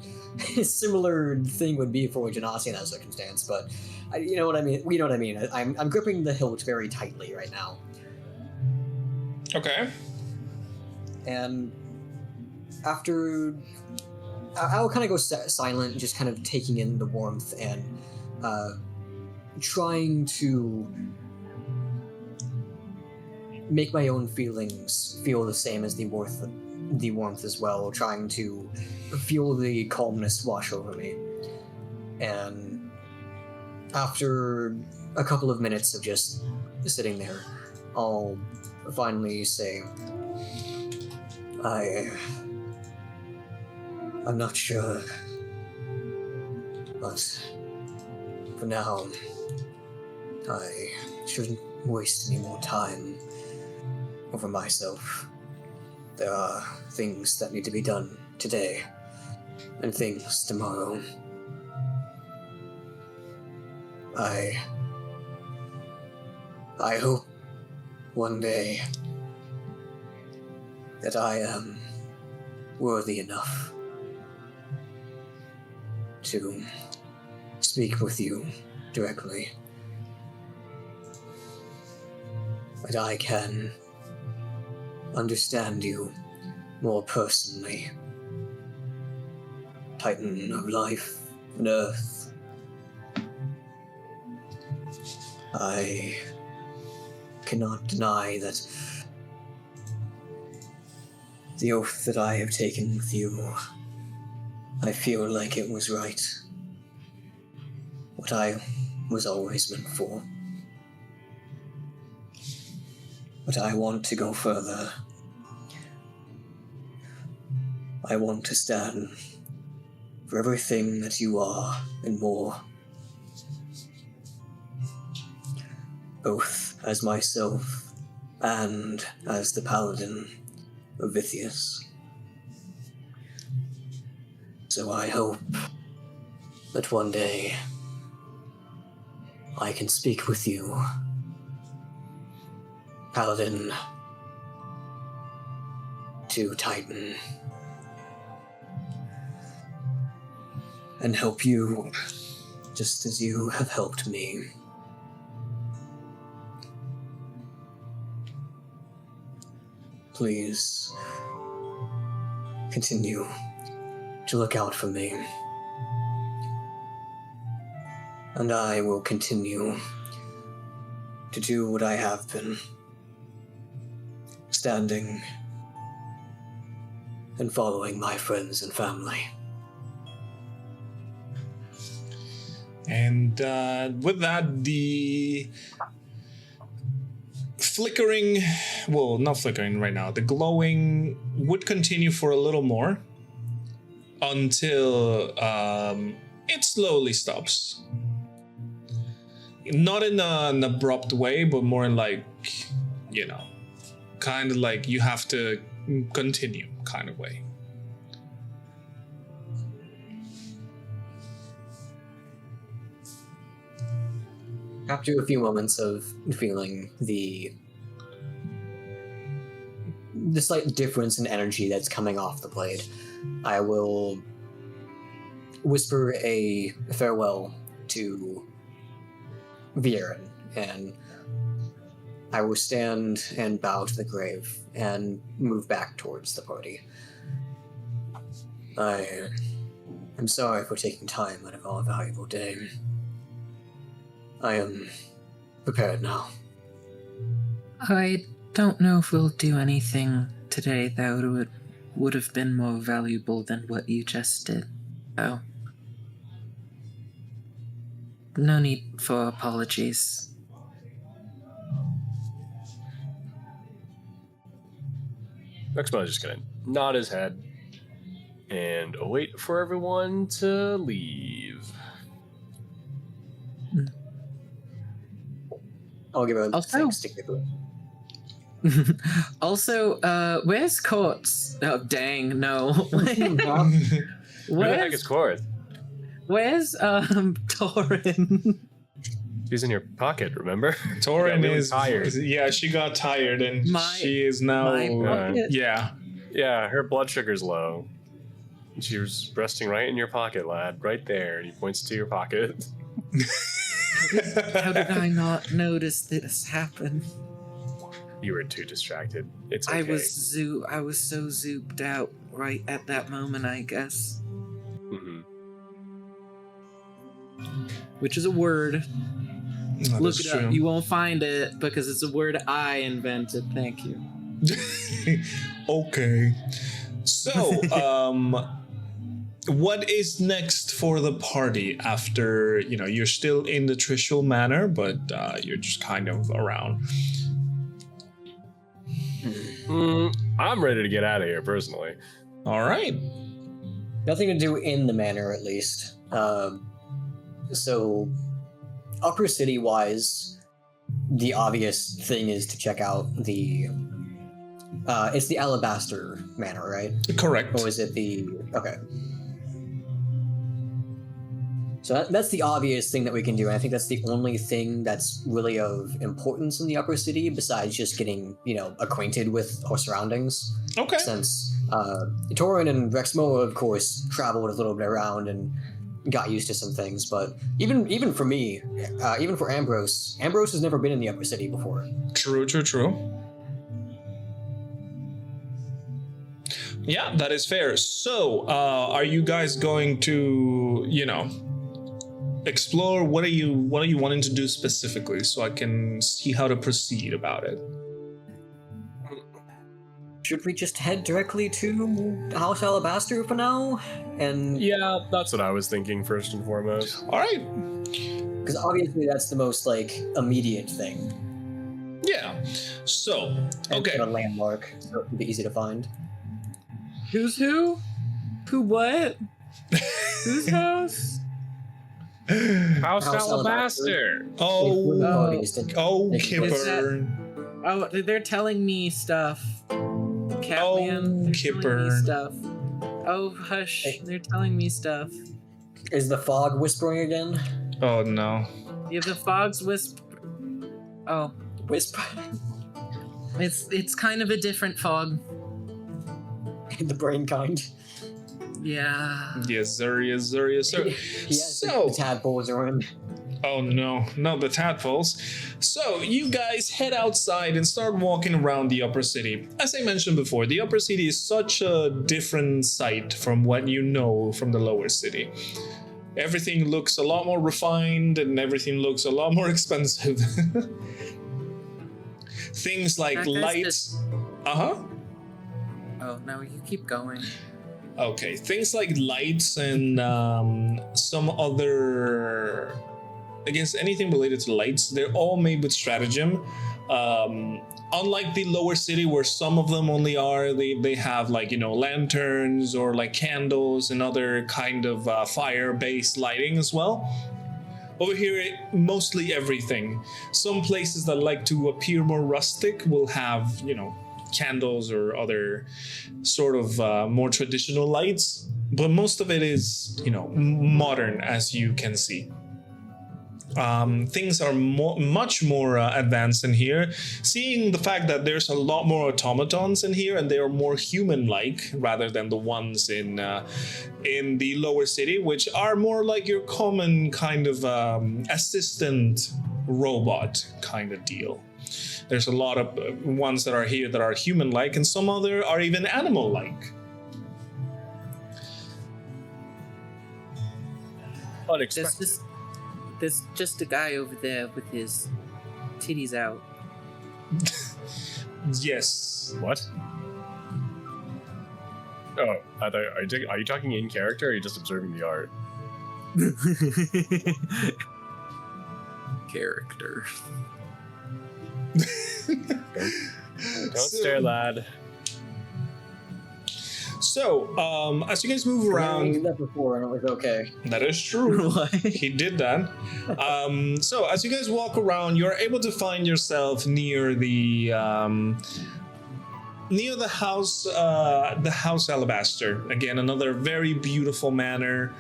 similar thing would be for a Genasi in that circumstance, but you know what I mean. You know what I mean. I'm gripping the hilt very tightly right now. Okay. And after, I'll kind of go silent, just kind of taking in the warmth and trying to make my own feelings feel the same as the warmth as well, trying to feel the calmness wash over me. And after a couple of minutes of just sitting there, I'll finally say, I'm not sure, but for now, I shouldn't waste any more time over myself. There are things that need to be done today, and things tomorrow. I hope one day that I am worthy enough to speak with you directly, that I can understand you more personally. Titan of life and earth, I cannot deny that the oath that I have taken with you, I feel like it was right. What I was always meant for. But I want to go further. I want to stand for everything that you are and more. Both as myself and as the paladin of Vithius. So I hope that one day I can speak with you, Paladin to Titan, and help you just as you have helped me. Please continue to look out for me, and I will continue to do what I have been, standing and following my friends and family. And with that, the flickering, well, not flickering right now, the glowing would continue for a little more until it slowly stops. Not in an abrupt way, but more in like, you know, kind of like you have to continue kind of way. After a few moments of feeling the slight difference in energy that's coming off the blade, I will whisper a farewell to Viren, and I will stand and bow to the grave and move back towards the party. I I'm sorry for taking time out of our valuable day. I am prepared now. I don't know if we'll do anything today that would have been more valuable than what you just did. Oh. No need for apologies. Rexmoa is just gonna nod his head and wait for everyone to leave. I'll give a Also- thanks to Kipper. Also, where's Quartz? Oh, dang, no. Who the heck is Korth? Where's Taurin? She's in your pocket, remember? Taurin really is tired. Yeah, she got tired and she is now. My pocket? Yeah. Yeah, her blood sugar's low. She was resting right in your pocket, lad. Right there. And he points to your pocket. How did I not notice this happen? You were too distracted. It's okay. I was so zooped out right at that moment, I guess. Mm-hmm. Which is a word. That Look is it true. up. You won't find it because it's a word I invented. Thank you. Okay. So, what is next for the party after, you're still in the Trishul Manor, but you're just kind of around? I'm ready to get out of here, personally. All right. Nothing to do in the manor, at least. So, upper city wise, the obvious thing is to check out the. It's the Alabaster Manor, right? Correct. Or is it the. Okay. So that's the obvious thing that we can do, and I think that's the only thing that's really of importance in the upper city, besides just getting, acquainted with our surroundings. Okay. Since Taurin and Rexmoa, of course, traveled a little bit around and got used to some things, but even for me, even for Ambrose has never been in the upper city before. True. Yeah, that is fair. So, are you guys going to, explore? What are you wanting to do specifically, so I can see how to proceed about it? Should we just head directly to House Alabaster for now? And Yeah, that's what I was thinking first and foremost. All right. because obviously that's the most immediate thing. Yeah. So, And okay. a landmark, so it can be easy to find. Who's who? Who what? Whose house? House House Alabaster. Oh, Kipper. Oh, they're telling me stuff. Catman, Oh, they're telling Kipper. me stuff. Oh, hush, Hey. they're telling me stuff. Is the fog whispering again? Oh no. Yeah, the fog's whisper. Oh, Whisper? it's kind of a different fog. The brain kind. Yeah. Yes, sir. Yes, sir. Yes, So- the tadpoles are in. Oh no, not the tadpoles. So you guys head outside and start walking around the upper city. As I mentioned before, the upper city is such a different sight from what you know from the lower city. Everything looks a lot more refined and everything looks a lot more expensive. Things like That guy's lights. Uh-huh. Oh no, you keep going. Okay, things like lights and some other, I guess anything related to lights, they're all made with stratagem. Unlike the lower city where some of them only are, they have lanterns or candles and other kind of fire-based lighting as well. Over here, mostly everything. Some places that like to appear more rustic will have, candles or other sort of more traditional lights, but most of it is modern, as you can see. Things are much more advanced in here, seeing the fact that there's a lot more automatons in here and they are more human-like rather than the ones in the lower city, which are more like your common kind of assistant robot kind of deal. There's a lot of ones that are here that are human-like, and some other are even animal-like. unexpected. There's just a guy over there with his titties out. Yes. What? Oh, are you talking in character, or are you just observing the art? Character. Don't stare, lad. So, as you guys move I did around, that before and it was okay. that is true. He did that. So, as you guys walk around, you're able to find yourself near the house Alabaster. Again, another very beautiful manor,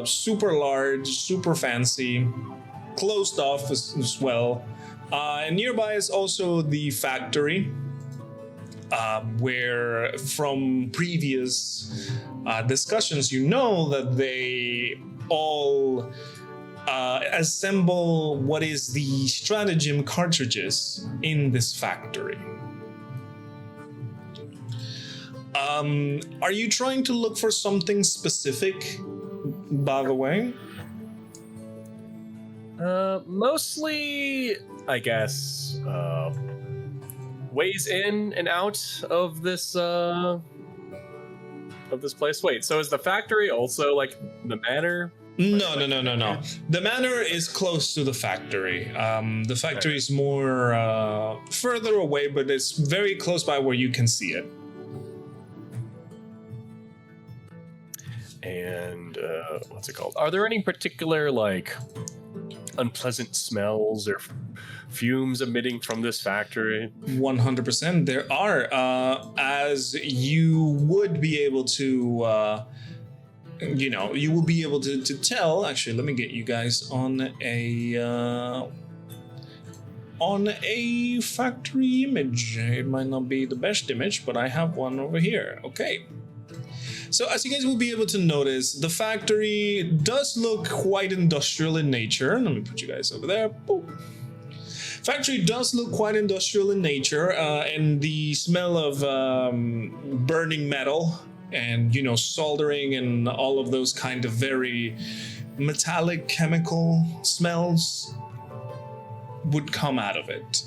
super large, super fancy, closed off as well. And nearby is also the factory, where from previous discussions, you know that they all assemble what is the stratagem cartridges in this factory. Are you trying to look for something specific, by the way? Mostly, I guess, ways in and out of this place. Wait, so is the factory also like the manor? No. The manor is close to the factory. The factory is more further away, but it's very close by where you can see it. And what's it called? Are there any particular like unpleasant smells or fumes emitting from this factory? 100%. There are, as you would be able to, you will be able to tell. Actually, let me get you guys on a factory image. It might not be the best image, but I have one over here. Okay. So as you guys will be able to notice, the factory does look quite industrial in nature. Let me put you guys over there. Boop. Factory does look quite industrial in nature, and the smell of burning metal and, soldering and all of those kind of very metallic chemical smells would come out of it.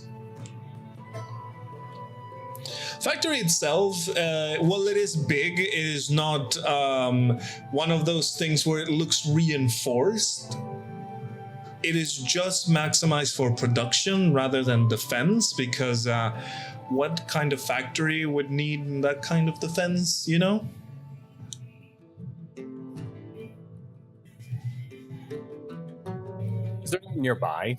Factory itself, while it is big, it is not one of those things where it looks reinforced. It is just maximized for production rather than defense, because what kind of factory would need that kind of defense, Is there anyone nearby?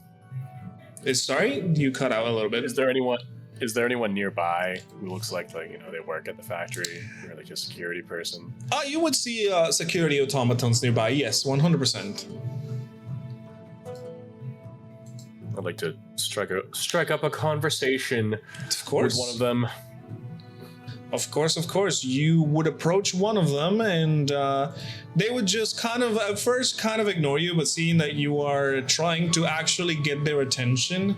Sorry, you cut out a little bit. Is there anyone nearby who looks like they work at the factory, or like a security person? You would see security automatons nearby. Yes, 100%. I'd like to strike up a conversation Of course. with one of them. Of course. You would approach one of them, and they would just at first ignore you, but seeing that you are trying to actually get their attention,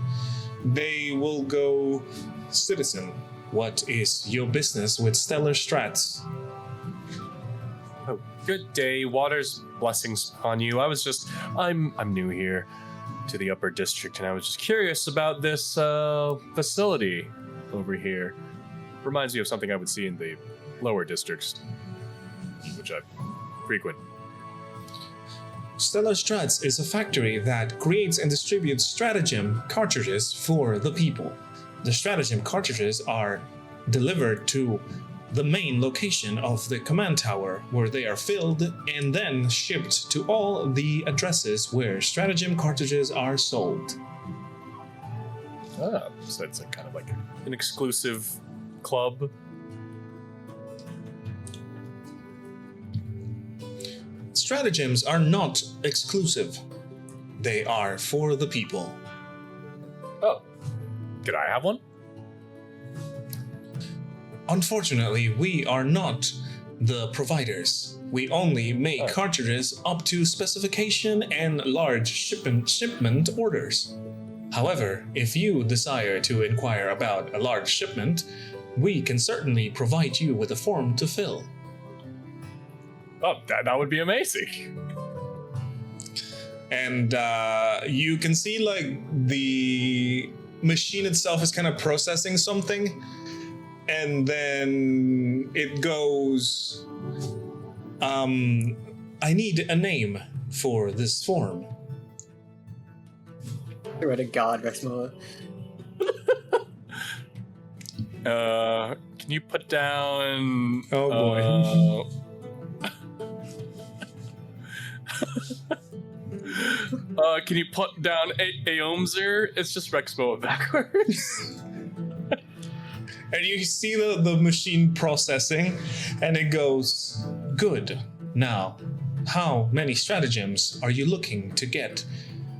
they will go, "Citizen, what is your business with Stellar Strats?" Oh, good day. Water's blessings upon you. I'm new here to the upper district, and I was just curious about this facility over here. Reminds me of something I would see in the lower districts, which I frequent. Stellar Strats is a factory that creates and distributes stratagem cartridges for the people. The stratagem cartridges are delivered to the main location of the command tower, where they are filled and then shipped to all the addresses where stratagem cartridges are sold. So it's kind of like an exclusive club. Stratagems are not exclusive. They are for the people. Oh, could I have one? Unfortunately, we are not the providers. We only make cartridges up to specification and large shipment orders. However, if you desire to inquire about a large shipment, we can certainly provide you with a form to fill. Oh, that would be amazing. and you can see like the machine itself is kind of processing something, and then it goes, I need a name for this form. Pray to God, Rexmoa. Can you put down? Oh boy. Can you put down Aomzer? It's just Rexmoa backwards. And you see the machine processing, and it goes, good. Now, how many stratagems are you looking to get?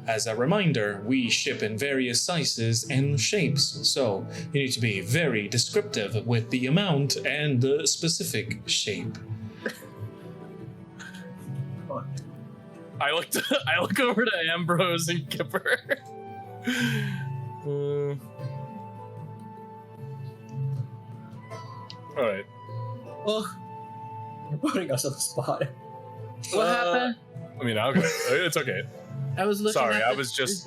As a reminder, we ship in various sizes and shapes, so you need to be very descriptive with the amount and the specific shape. I look over to Ambrose and Kipper. All right. Well, you're putting us on the spot. What happened? I mean, okay. It's okay. I was looking. Sorry, at I was just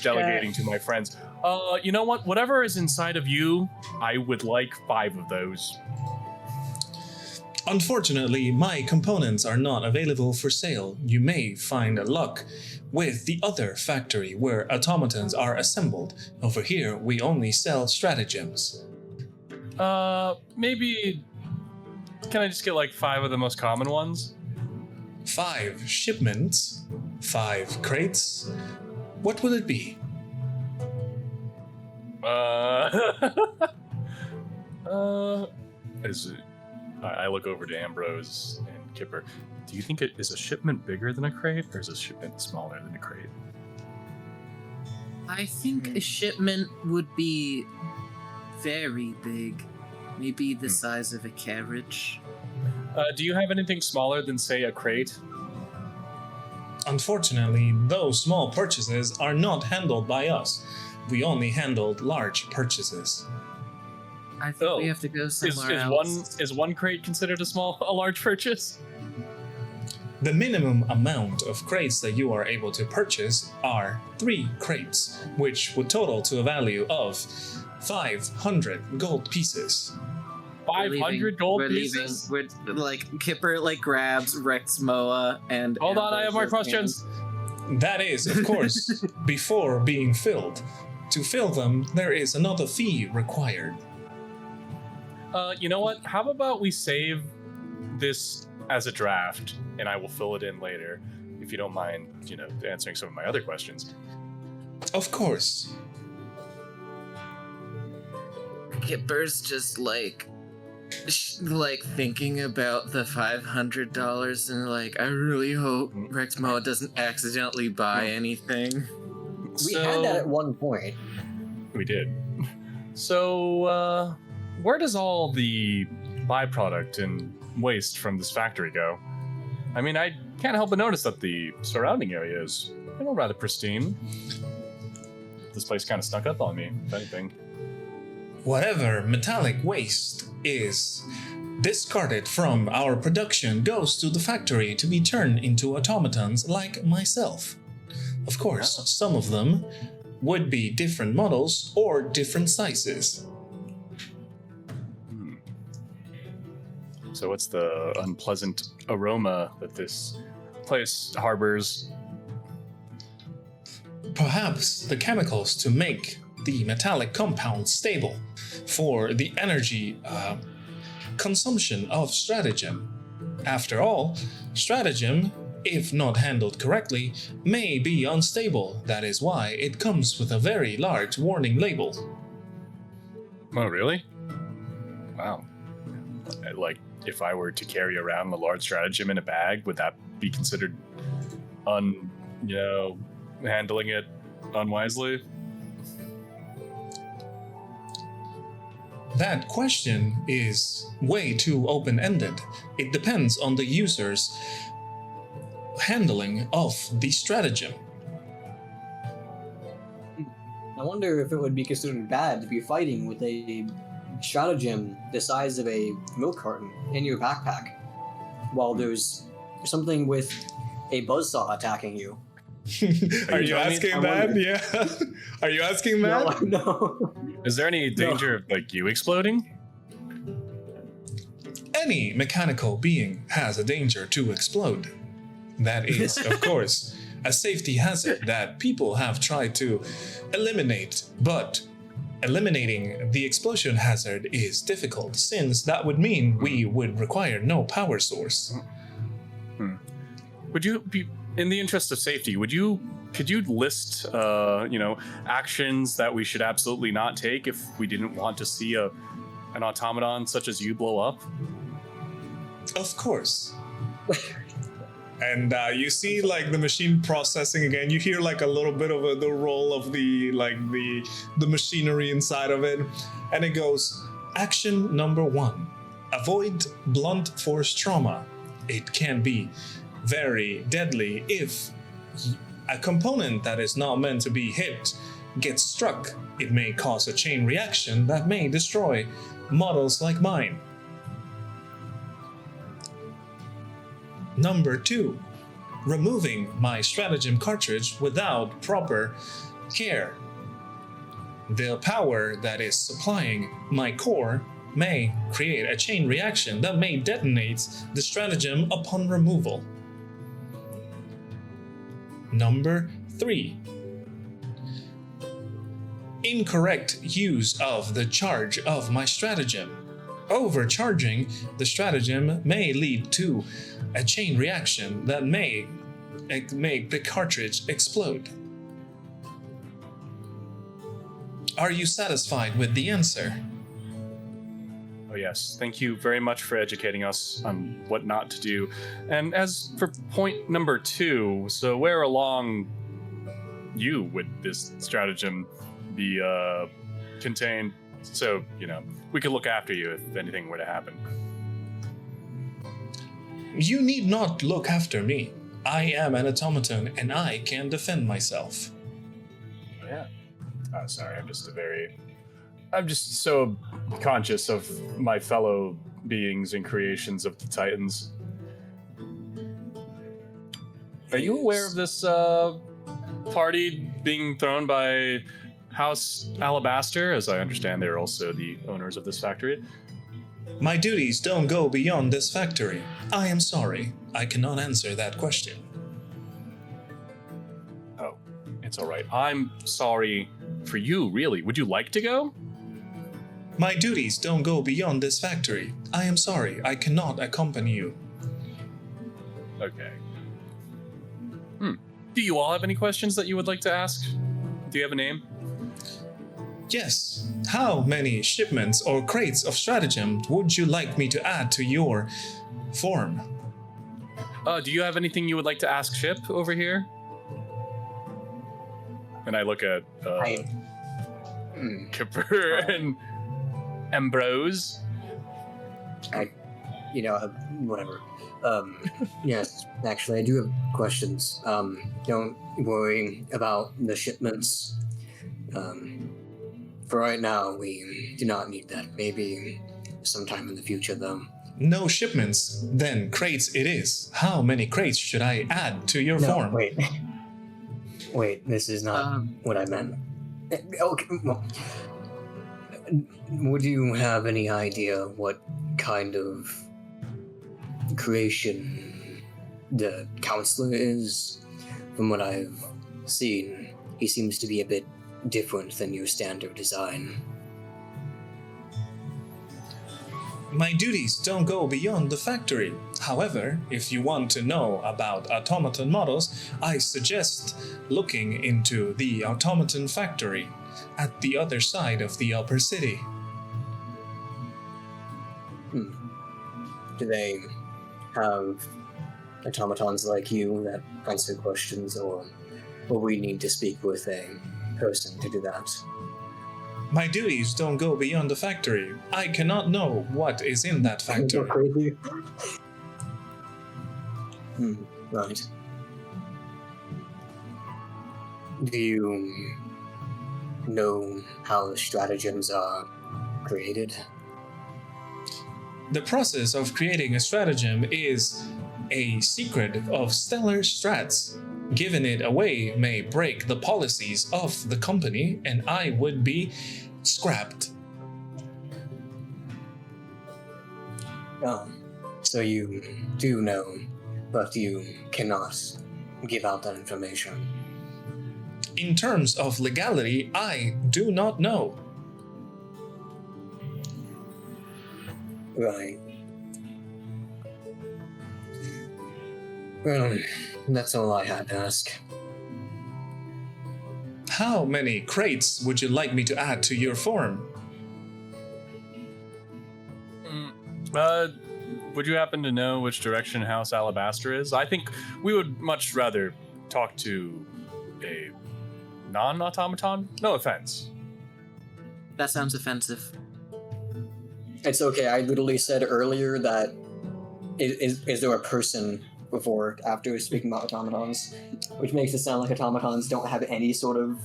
delegating to my friends. You know what? Whatever is inside of you, I would like 5 of those. Unfortunately, my components are not available for sale. You may find luck with the other factory where automatons are assembled. Over here, we only sell stratagems. Maybe. Can I just get like 5 of the most common ones? 5 shipments, 5 crates. What will it be? Is it? I look over to Ambrose and Kipper. Do you think it is a shipment bigger than a crate, or is a shipment smaller than a crate? I think a shipment would be very big, maybe the size of a carriage. Do you have anything smaller than, say, a crate? Unfortunately, those small purchases are not handled by us. We only handled large purchases. I think we have to go somewhere else. Is one crate considered a large purchase? The minimum amount of crates that you are able to purchase are 3 crates, which would total to a value of 500 gold pieces. 500 gold pieces? We're like, Kipper grabs Rexmoa and... Hold on, I have more questions. That is, of course, before being filled. To fill them, there is another fee required. You know what? How about we save this as a draft, and I will fill it in later, if you don't mind, answering some of my other questions. Of course. Kipper's just thinking about the $500 and I really hope Rexmoa doesn't accidentally buy anything. We had that at one point. We did. So, where does all the byproduct and waste from this factory go? I mean, I can't help but notice that the surrounding area is, rather pristine. This place kind of snuck up on me, if anything. Whatever metallic waste is discarded from our production goes to the factory to be turned into automatons like myself. Of course, some of them would be different models or different sizes. So what's the unpleasant aroma that this place harbors? Perhaps the chemicals to make the metallic compound stable for the energy consumption of stratagem. After all, stratagem, if not handled correctly, may be unstable. That is why it comes with a very large warning label. Oh, really? Wow. If I were to carry around the large stratagem in a bag, would that be considered handling it unwisely? That question is way too open-ended. It depends on the user's handling of the stratagem. I wonder if it would be considered bad to be fighting with a stratagem the size of a milk carton in your backpack, while there's something with a buzzsaw attacking you. Are you you telling me? asking I'm that? wondering. Yeah. Are you asking that? No. Is there any danger of like you exploding? Any mechanical being has a danger to explode. That is, of course, a safety hazard that people have tried to eliminate, but eliminating the explosion hazard is difficult, since that would mean we would require no power source. Would you be, in the interest of safety, could you list, actions that we should absolutely not take if we didn't want to see an automaton such as you blow up? Of course. And you see, like, the machine processing again. You hear like a little bit of the roll of the machinery inside of it, and it goes. Action number 1: avoid blunt force trauma. It can be very deadly if a component that is not meant to be hit gets struck. It may cause a chain reaction that may destroy models like mine. Number 2, removing my stratagem cartridge without proper care. The power that is supplying my core may create a chain reaction that may detonate the stratagem upon removal. Number 3, incorrect use of the charge of my stratagem. Overcharging the stratagem may lead to a chain reaction that may make the cartridge explode. Are you satisfied with the answer? Oh yes, thank you very much for educating us on what not to do. And as for point number 2, so where along you would this stratagem be contained? So, we could look after you if anything were to happen. You need not look after me. I am an automaton and I can defend myself. Yeah. Sorry, I'm just so conscious of my fellow beings and creations of the Titans. Are you aware of this party being thrown by House Alabaster? As I understand, they're also the owners of this factory. My duties don't go beyond this factory. I am sorry. I cannot answer that question. Oh, it's all right. I'm sorry for you, really. Would you like to go? My duties don't go beyond this factory. I am sorry. I cannot accompany you. Okay. Do you all have any questions that you would like to ask? Do you have a name? Yes. How many shipments or crates of stratagem would you like me to add to your form? Do you have anything you would like to ask Ship over here? And I look at Kipper and Ambrose. Whatever. Yes, actually, I do have questions. Don't worry about the shipments. For right now, we do not need that. Maybe sometime in the future, though. No shipments, then crates it is. How many crates should I add to your form? Wait, this is not what I meant. Okay, well, would you have any idea what kind of creation the counselor is? From what I've seen, he seems to be a bit different than your standard design. My duties don't go beyond the factory. However, if you want to know about automaton models, I suggest looking into the automaton factory at the other side of the upper city. Do they have automatons like you that answer questions, or will we need to speak with a person to do that? My duties don't go beyond the factory. I cannot know what is in that factory. Crazy. Right. Do you know how the stratagems are created? The process of creating a stratagem is a secret of stellar strats. giving it away may break the policies of the company, and I would be scrapped. Oh, so you do know, but you cannot give out that information. In terms of legality, I do not know. Right. Well, that's all I had to ask. How many crates would you like me to add to your farm? Would you happen to know which direction House Alabaster is? I think we would much rather talk to a non-automaton. No offense. That sounds offensive. It's okay, I literally said earlier that is there a person before, after speaking about automatons, which makes it sound like automatons don't have any sort of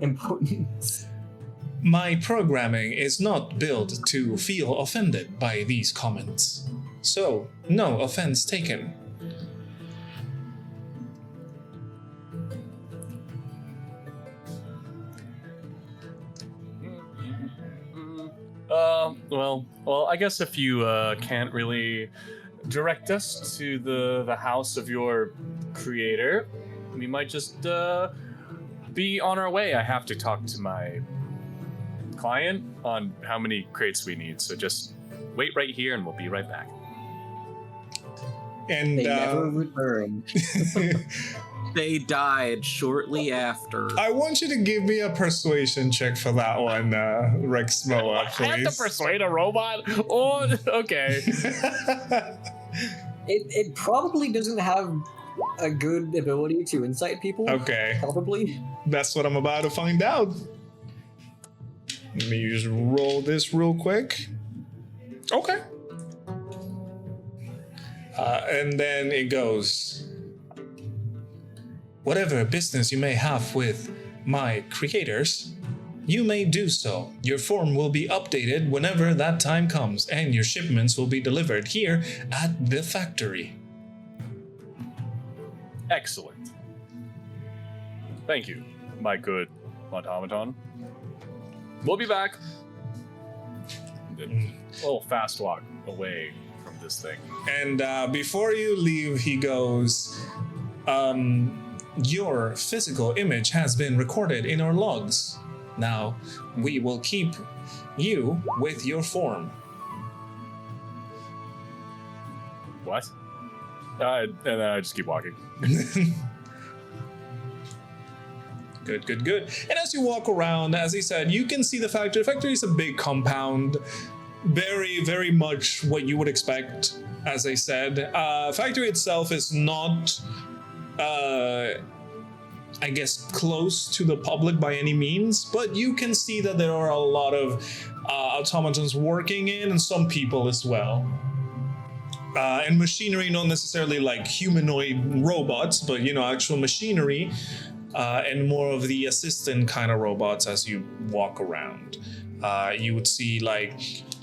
importance. My programming is not built to feel offended by these comments. So, no offense taken. Well, I guess if you can't really direct us to the house of your creator, we might just be on our way. I have to talk to my client on how many crates we need, so just wait right here and we'll be right back. And They never return. They died shortly after. I want you to give me a persuasion check for that one, Rexmoa, please. I have to persuade a robot? Oh, okay. It probably doesn't have a good ability to incite people. Okay, Probably. that's what I'm about to find out. Let me just roll this real quick. Okay. And then it goes, whatever business you may have with my creators, you may do so. Your form will be updated whenever that time comes, and your shipments will be delivered here at the factory. Excellent. Thank you, my good automaton. We'll be back. A little fast walk away from this thing. And before you leave, he goes, your physical image has been recorded in our logs. Now, we will keep you with your form. What? And then I just keep walking. Good. And as you walk around, as he said, you can see the factory. The factory is a big compound. Very, very much what you would expect, as I said. Factory itself is not, I guess, close to the public by any means, but you can see that there are a lot of automatons working in, and some people as well. And machinery, not necessarily like humanoid robots, but, actual machinery, and more of the assistant kind of robots as you walk around. You would see,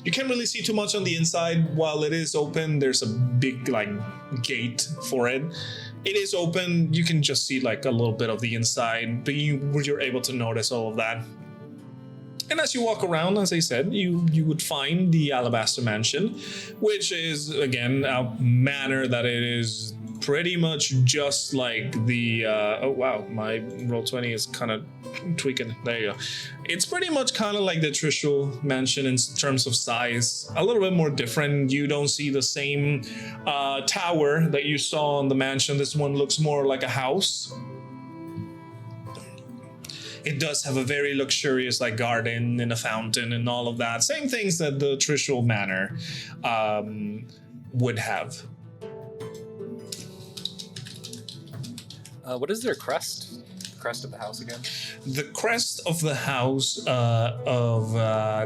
you can't really see too much on the inside. While it is open, there's a big, gate for it. It is open. You can just see, a little bit of the inside, but you're able to notice all of that. And as you walk around, as I said, you would find the Alabaster Mansion, which is, again, a manor that it is pretty much just like the... oh, wow, my Roll20 is kind of tweaking. There you go. It's pretty much kind of like the Trishul Mansion in terms of size. A little bit more different. You don't see the same tower that you saw on the mansion. This one looks more like a house. It does have a very luxurious garden and a fountain and all of that. Same things that the Trishul Manor would have. What is their crest? Crest of the house again? The crest of the house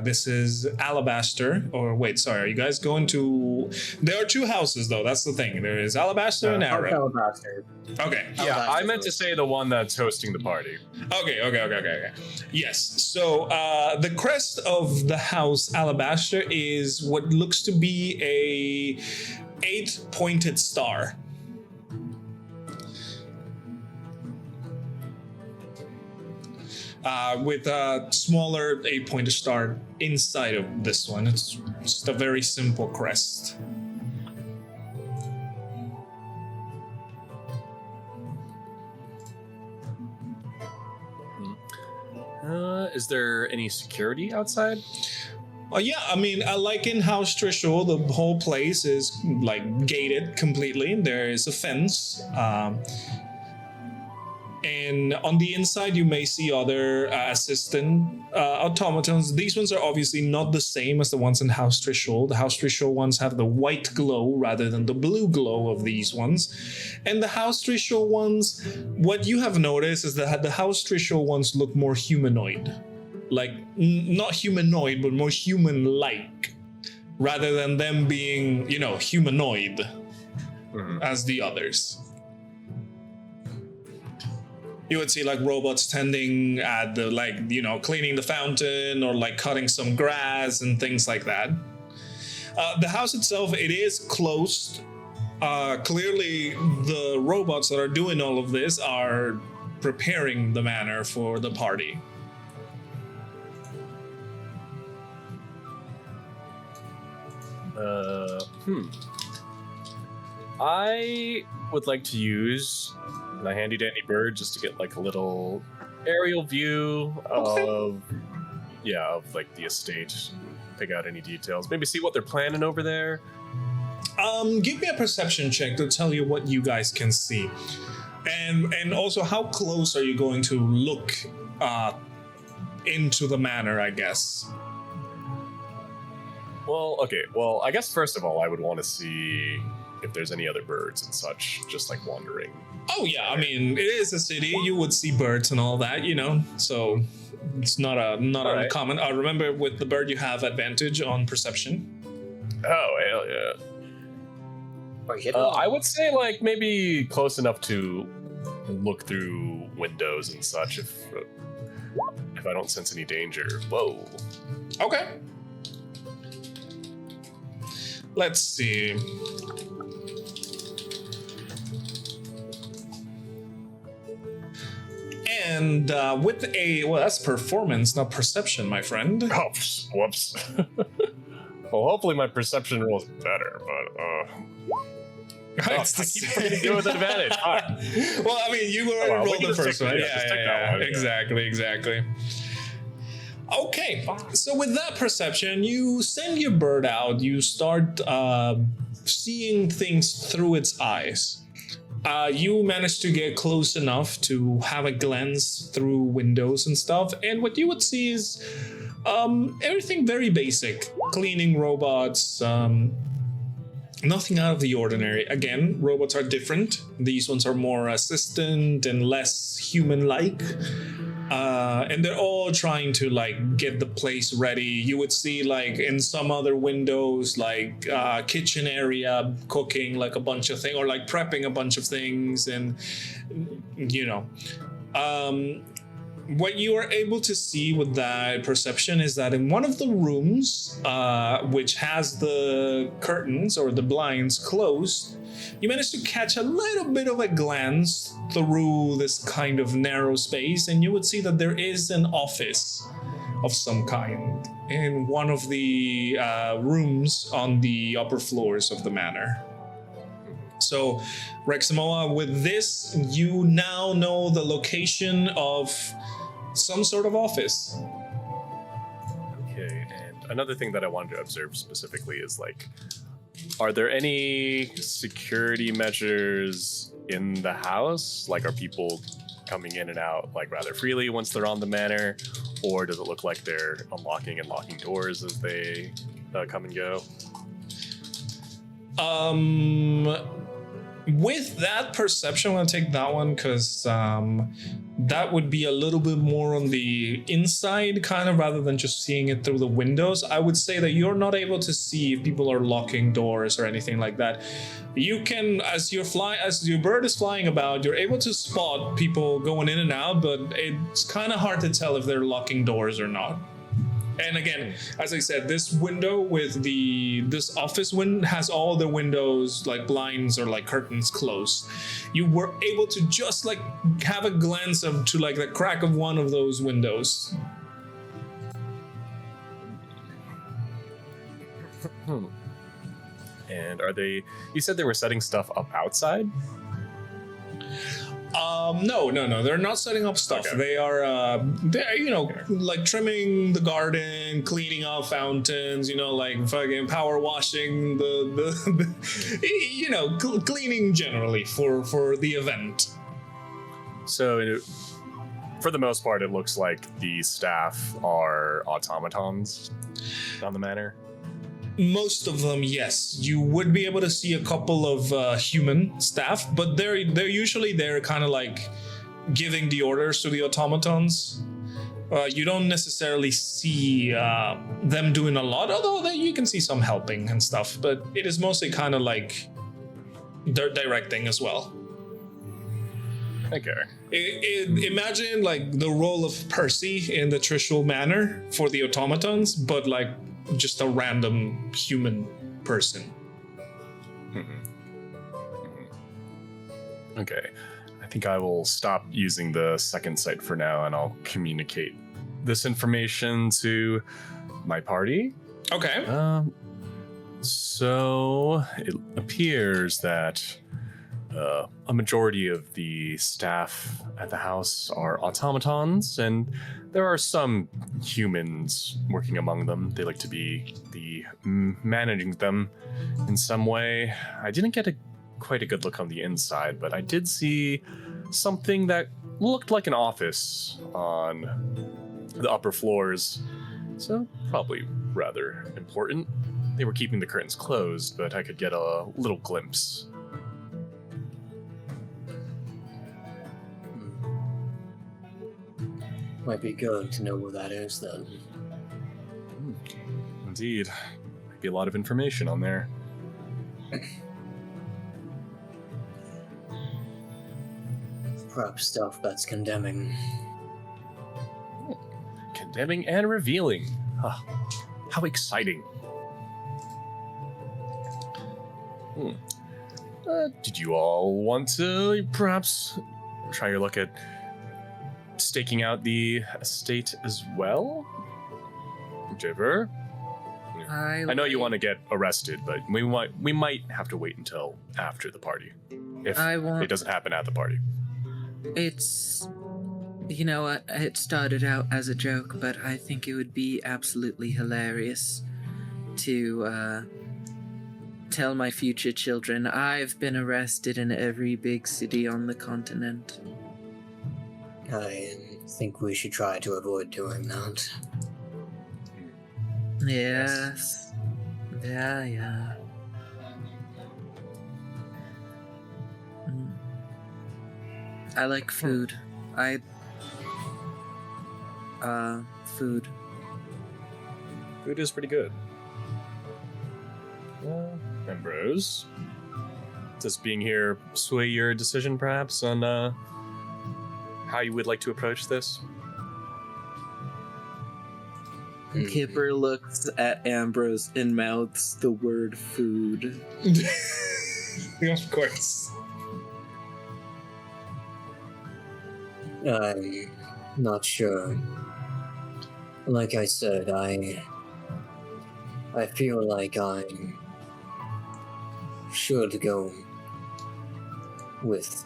this is Alabaster, or wait, sorry, are you guys going to... There are two houses though, that's the thing. There is Alabaster and Arrow. Alabaster. Okay. Yeah, I meant to say the one that's hosting the party. Okay. Yes, so the crest of the house Alabaster is what looks to be a 8-pointed star. with a smaller 8-pointer star inside of this one. It's just a very simple crest. Is there any security outside? Yeah, I mean, like in House Trishul, the whole place is like gated completely. There is a fence. And on the inside, you may see other assistant automatons. These ones are obviously not the same as the ones in House Trishul. The House Trishul ones have the white glow rather than the blue glow of these ones. And the House Trishul ones, what you have noticed is that the House Trishul ones look more humanoid. Like, not humanoid, but more human-like. Rather than them being, humanoid as the others. You would see like robots tending at the cleaning the fountain or like cutting some grass and things like that. The house itself, it is closed. Clearly the robots that are doing all of this are preparing the manor for the party. I would like to use my handy dandy bird just to get like a little aerial view of like the estate, pick out any details, maybe see what they're planning over there. Give me a perception check to tell you what you guys can see, and also how close are you going to look into the manor, I guess. Well, I guess first of all I would want to see if there's any other birds and such just like wandering. Oh yeah, I mean, it is a city. You would see birds and all that, so it's not uncommon. Remember, with the bird, you have advantage on perception. Oh, hell yeah. I would say, like, maybe close enough to look through windows and such if I don't sense any danger. Whoa. Okay. Let's see. And with that's performance, not perception, my friend. Oh, whoops. Well, hopefully my perception roll is better, but it's the same. Do with advantage. Right. Well, I mean, you already rolled the first one. Yeah. One, Exactly. Okay, so with that perception, you send your bird out. You start seeing things through its eyes. You manage to get close enough to have a glance through windows and stuff, and what you would see is everything very basic. Cleaning robots, nothing out of the ordinary. Again, robots are different. These ones are more assistant and less human-like. And they're all trying to like get the place ready. You would see like in some other windows like kitchen area cooking like a bunch of things, or like prepping a bunch of things, and what you are able to see with that perception is that in one of the rooms, which has the curtains or the blinds closed, you manage to catch a little bit of a glance through this kind of narrow space, and you would see that there is an office of some kind in one of the rooms on the upper floors of the manor. So, Rexmoa, with this, you now know the location of some sort of office. Okay, and another thing that I wanted to observe specifically is like, are there any security measures in the house? Like, are people coming in and out like rather freely once they're on the manor, or does it look like they're unlocking and locking doors as they come and go? With that perception, I'm gonna take that one because that would be a little bit more on the inside kind of, rather than just seeing it through the windows. I would say that you're not able to see if people are locking doors or anything like that. You can, as your bird is flying about, you're able to spot people going in and out, but it's kind of hard to tell if they're locking doors or not. And again, as I said, this window with this office window has all the windows like blinds or like curtains closed. You were able to just like have a glance to like the crack of one of those windows. And are they? You said they were setting stuff up outside. No. They're not setting up stuff. Okay. They're like trimming the garden, cleaning out fountains. Like fucking power washing the cleaning generally for the event. So, for the most part, it looks like the staff are automatons on the manor. Most of them, yes. You would be able to see a couple of human staff, but they're usually kind of like giving the orders to the automatons. You don't necessarily see them doing a lot, although you can see some helping and stuff. But it is mostly kind of like they're directing as well. Okay. Imagine like the role of Percy in the Trishul Manor for the automatons, but like just a random human person. Okay. I think I will stop using the second site for now, and I'll communicate this information to my party. Okay. So it appears that a majority of the staff at the house are automatons, and there are some humans working among them. They like to be managing them in some way. I didn't get quite a good look on the inside, but I did see something that looked like an office on the upper floors, so probably rather important. They were keeping the curtains closed, but I could get a little glimpse. Might be good to know where that is then. Indeed. Might be a lot of information on there. Perhaps stuff that's condemning. Condemning and revealing. How exciting. Did you all want to perhaps try your luck at staking out the estate as well? Whichever. I know you want to get arrested, but we might have to wait until after the party. If it doesn't happen at the party. It's... it started out as a joke, but I think it would be absolutely hilarious to tell my future children I've been arrested in every big city on the continent. I think we should try to avoid doing that. Yes. Yeah. I like food. Food. Food is pretty good. Ambrose, does being here sway your decision perhaps on how you would like to approach this? Kipper looks at Ambrose and mouths the word food. Of course. I'm not sure. Like I said, I feel like I should go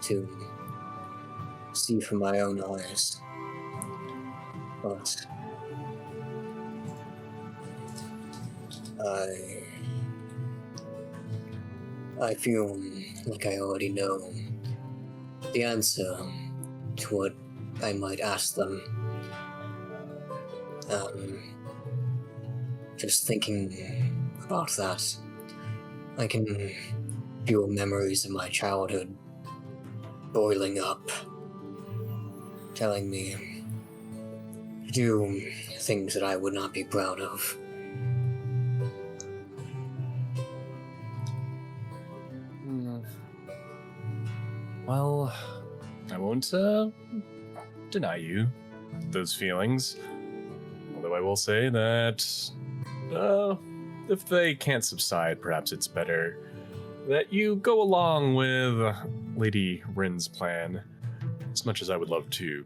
to see for my own eyes. But I feel like I already know the answer to what I might ask them. Just thinking about that, I can feel memories of my childhood boiling up, telling me to do things that I would not be proud of. Well, I won't deny you those feelings. Although Although I will say that if they can't subside, perhaps it's better that you go along with Lady Rin's plan. As much as I would love to,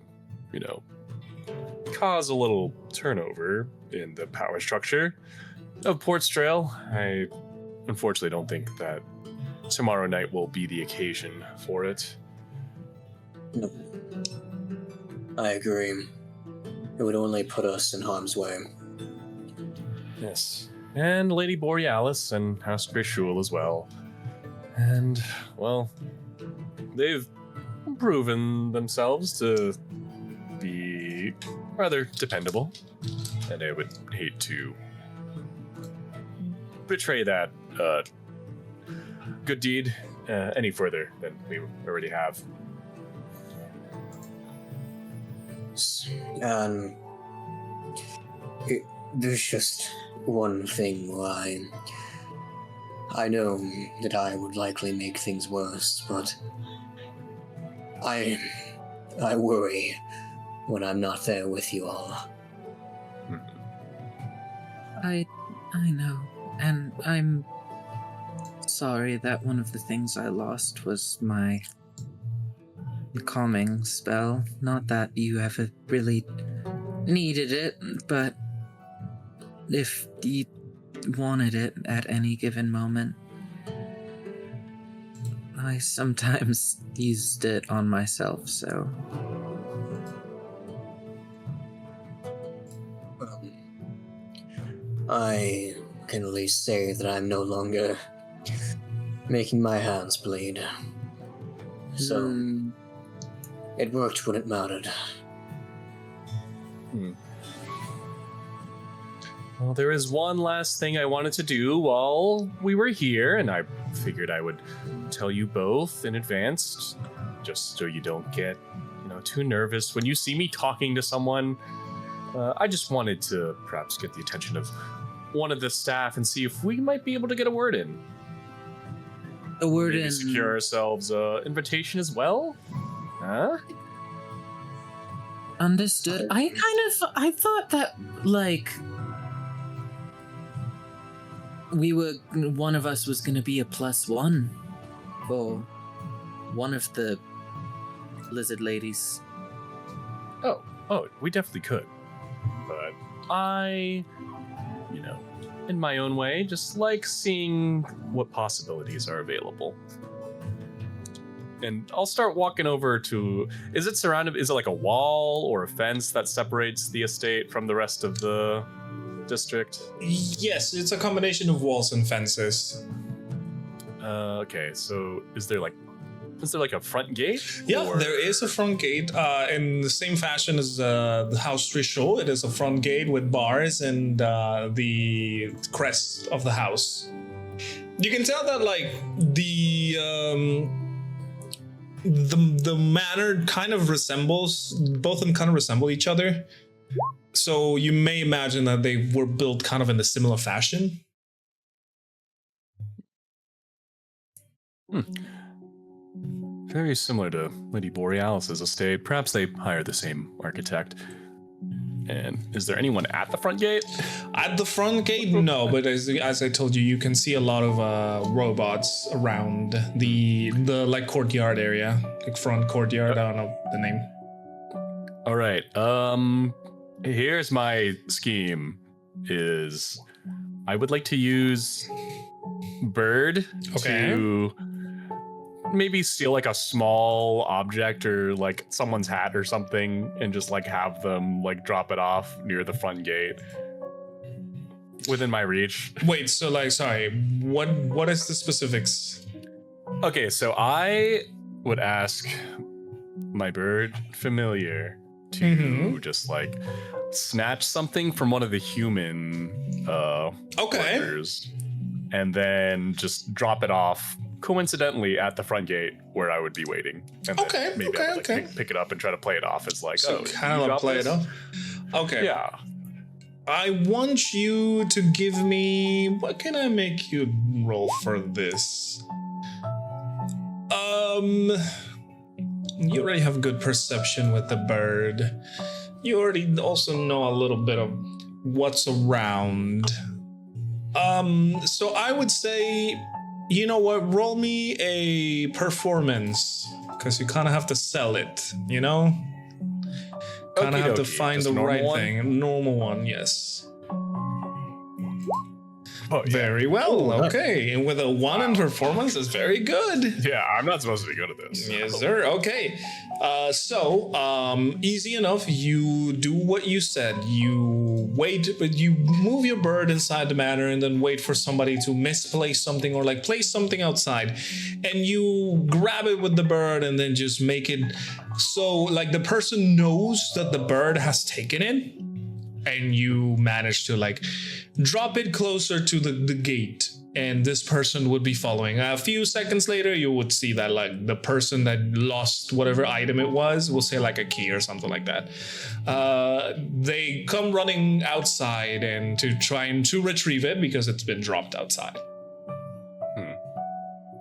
cause a little turnover in the power structure of Portstrail, I unfortunately don't think that tomorrow night will be the occasion for it. No. I agree. It would only put us in harm's way. Yes. And Lady Borealis and House Grishul as well. And, well, they've proven themselves to be rather dependable. And I would hate to betray that good deed any further than we already have. There's just one thing why I know that I would likely make things worse, but I worry when I'm not there with you all. I know, and I'm sorry that one of the things I lost was my calming spell. Not that you ever really needed it, but if you wanted it at any given moment, I sometimes used it on myself, so... I can at least say that I'm no longer making my hands bleed. So, it worked when it mattered. Well, there is one last thing I wanted to do while we were here, and I figured I would tell you both in advance, just so you don't get, too nervous when you see me talking to someone. I just wanted to perhaps get the attention of one of the staff and see if we might be able to get a word in. A word Maybe in... secure ourselves an invitation as well? Huh? Understood. I thought that, one of us was gonna be a +1 for one of the lizard ladies. Oh, we definitely could. But I, in my own way, just like seeing what possibilities are available. And I'll start walking over to... Is it like a wall or a fence that separates the estate from the rest of the district? Yes, it's a combination of walls and fences. Okay, so is there like a front gate? Yeah, or... there is a front gate. In the same fashion as the House Trishul, it is a front gate with bars and the crest of the house. You can tell that the manor kind of resembles, both of them kind of resemble each other. So you may imagine that they were built kind of in a similar fashion. Very similar to Lady Borealis's estate. Perhaps they hired the same architect. And is there anyone at the front gate? At the front gate, no. But as I told you, you can see a lot of robots around the courtyard area, like front courtyard. I don't know the name. All right. Here's my scheme. Is I would like to use Bird to maybe steal like a small object or like someone's hat or something and just like have them like drop it off near the front gate within my reach. Wait, so sorry, what is the specifics? Okay, so I would ask my bird familiar to just like snatch something from one of the human workers and then just drop it off coincidentally at the front gate where I would be waiting. And then maybe I would pick it up and try to play it off as like, so kind of play it off. Okay. Yeah. I want you to give me, what can I make you roll for this? You already have good perception with the bird. You already also know a little bit of what's around. So I would say, you know what, roll me a performance, because you kind of have to sell it, you know? Kind of have to find the right thing. A normal one, yes. Oh, yeah. Very well, okay. And with a 1 in performance, is very good. Yeah, I'm not supposed to be good at this. Yes, sir. Okay. Easy enough. You do what you said. You wait, but you move your bird inside the manor and then wait for somebody to misplace something or like place something outside. And you grab it with the bird and then just make it so like the person knows that the bird has taken it. And you manage to like drop it closer to the gate, and this person would be following. A few seconds later, you would see that like the person that lost whatever item it was, we'll say like a key or something like that. They come running outside and to try and to retrieve it because it's been dropped outside.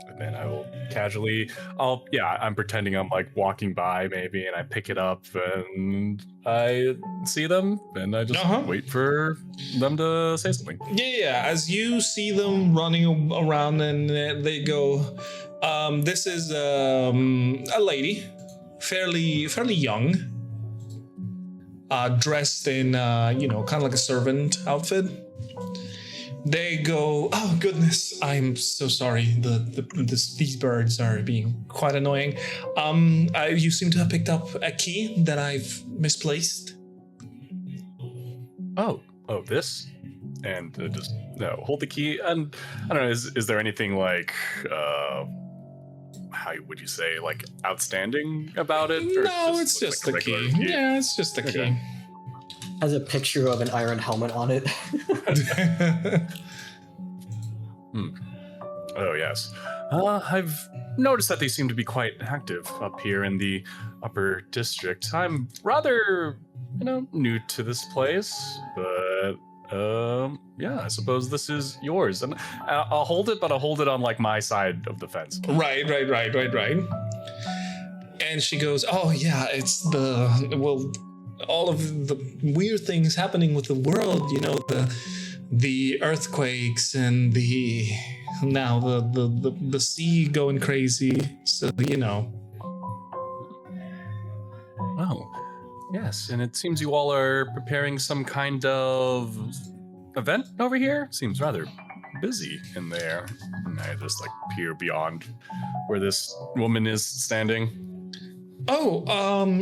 And then I will casually, I'm pretending I'm like walking by maybe, and I pick it up and I see them and I just wait for them to say something. Yeah. As you see them running around and they go, this is a lady, fairly young, dressed in, kind of like a servant outfit. They go, oh goodness, I'm so sorry. These birds are being quite annoying. You seem to have picked up a key that I've misplaced. Oh, this? And hold the key. And I don't know, is there anything like, how would you say, like outstanding about it? Or no, it's just the key. Yeah, it's just the key. Has a picture of an iron helmet on it. Oh, yes. I've noticed that they seem to be quite active up here in the upper district. I'm rather, new to this place, but I suppose this is yours. And I'll hold it, but I'll hold it on like my side of the fence. Right. And she goes, oh yeah, it's all of the weird things happening with the world, the earthquakes and the sea going crazy. So, Oh, yes. And it seems you all are preparing some kind of event over here. Seems rather busy in there. And I just like peer beyond where this woman is standing. Oh,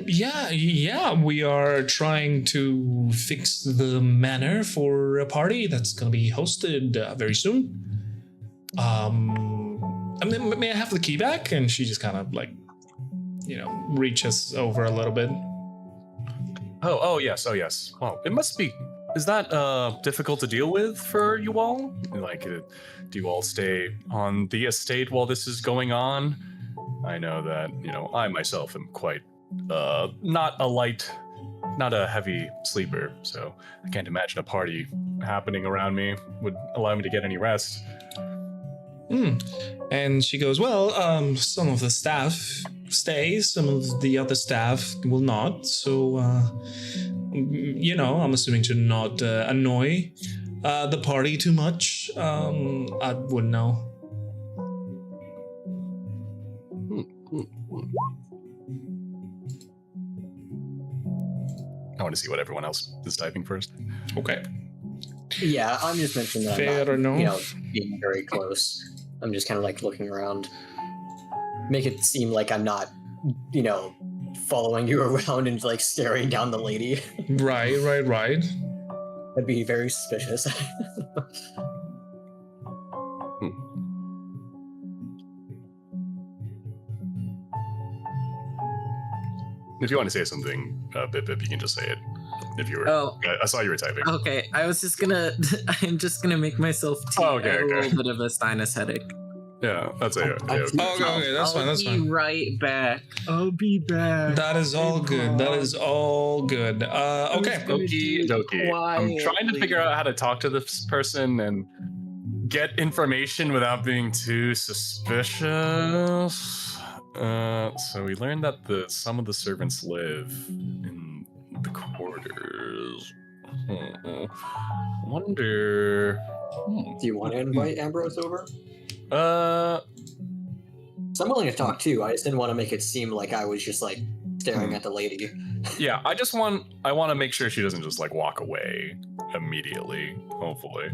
yeah, we are trying to fix the manor for a party that's going to be hosted very soon. May I have the key back? And she just kind of like, reaches over a little bit. Oh, yes. Well, it must be, is that difficult to deal with for you all? Like, do you all stay on the estate while this is going on? I know that, I myself am quite, not a heavy sleeper, so I can't imagine a party happening around me would allow me to get any rest. And she goes, well, some of the staff stays, some of the other staff will not, so, I'm assuming to not annoy the party too much. I wouldn't know. I want to see what everyone else is typing first. Okay. Yeah, I'm just mentioning that Fair I'm not, enough. being very close. I'm just kind of like looking around. Make it seem like I'm not, following you around and like staring down the lady. Right. That'd be very suspicious. If you want to say something, Bip, you can just say it. If you were, I saw you were typing. Okay, I'm just gonna make myself tea. Okay. A little bit of a sinus headache. Yeah, that's it. Okay, that's fine. I'll be right back. I'll be back. That is all good. Okay. Okie dokie. I'm trying to figure out how to talk to this person and get information without being too suspicious. So we learned that some of the servants live in the quarters. Wonder. Do you want to invite Ambrose over? Uh, So I'm willing to talk too. I just didn't want to make it seem like I was just like staring at the lady. yeah. I want to make sure she doesn't just like walk away immediately. Hopefully.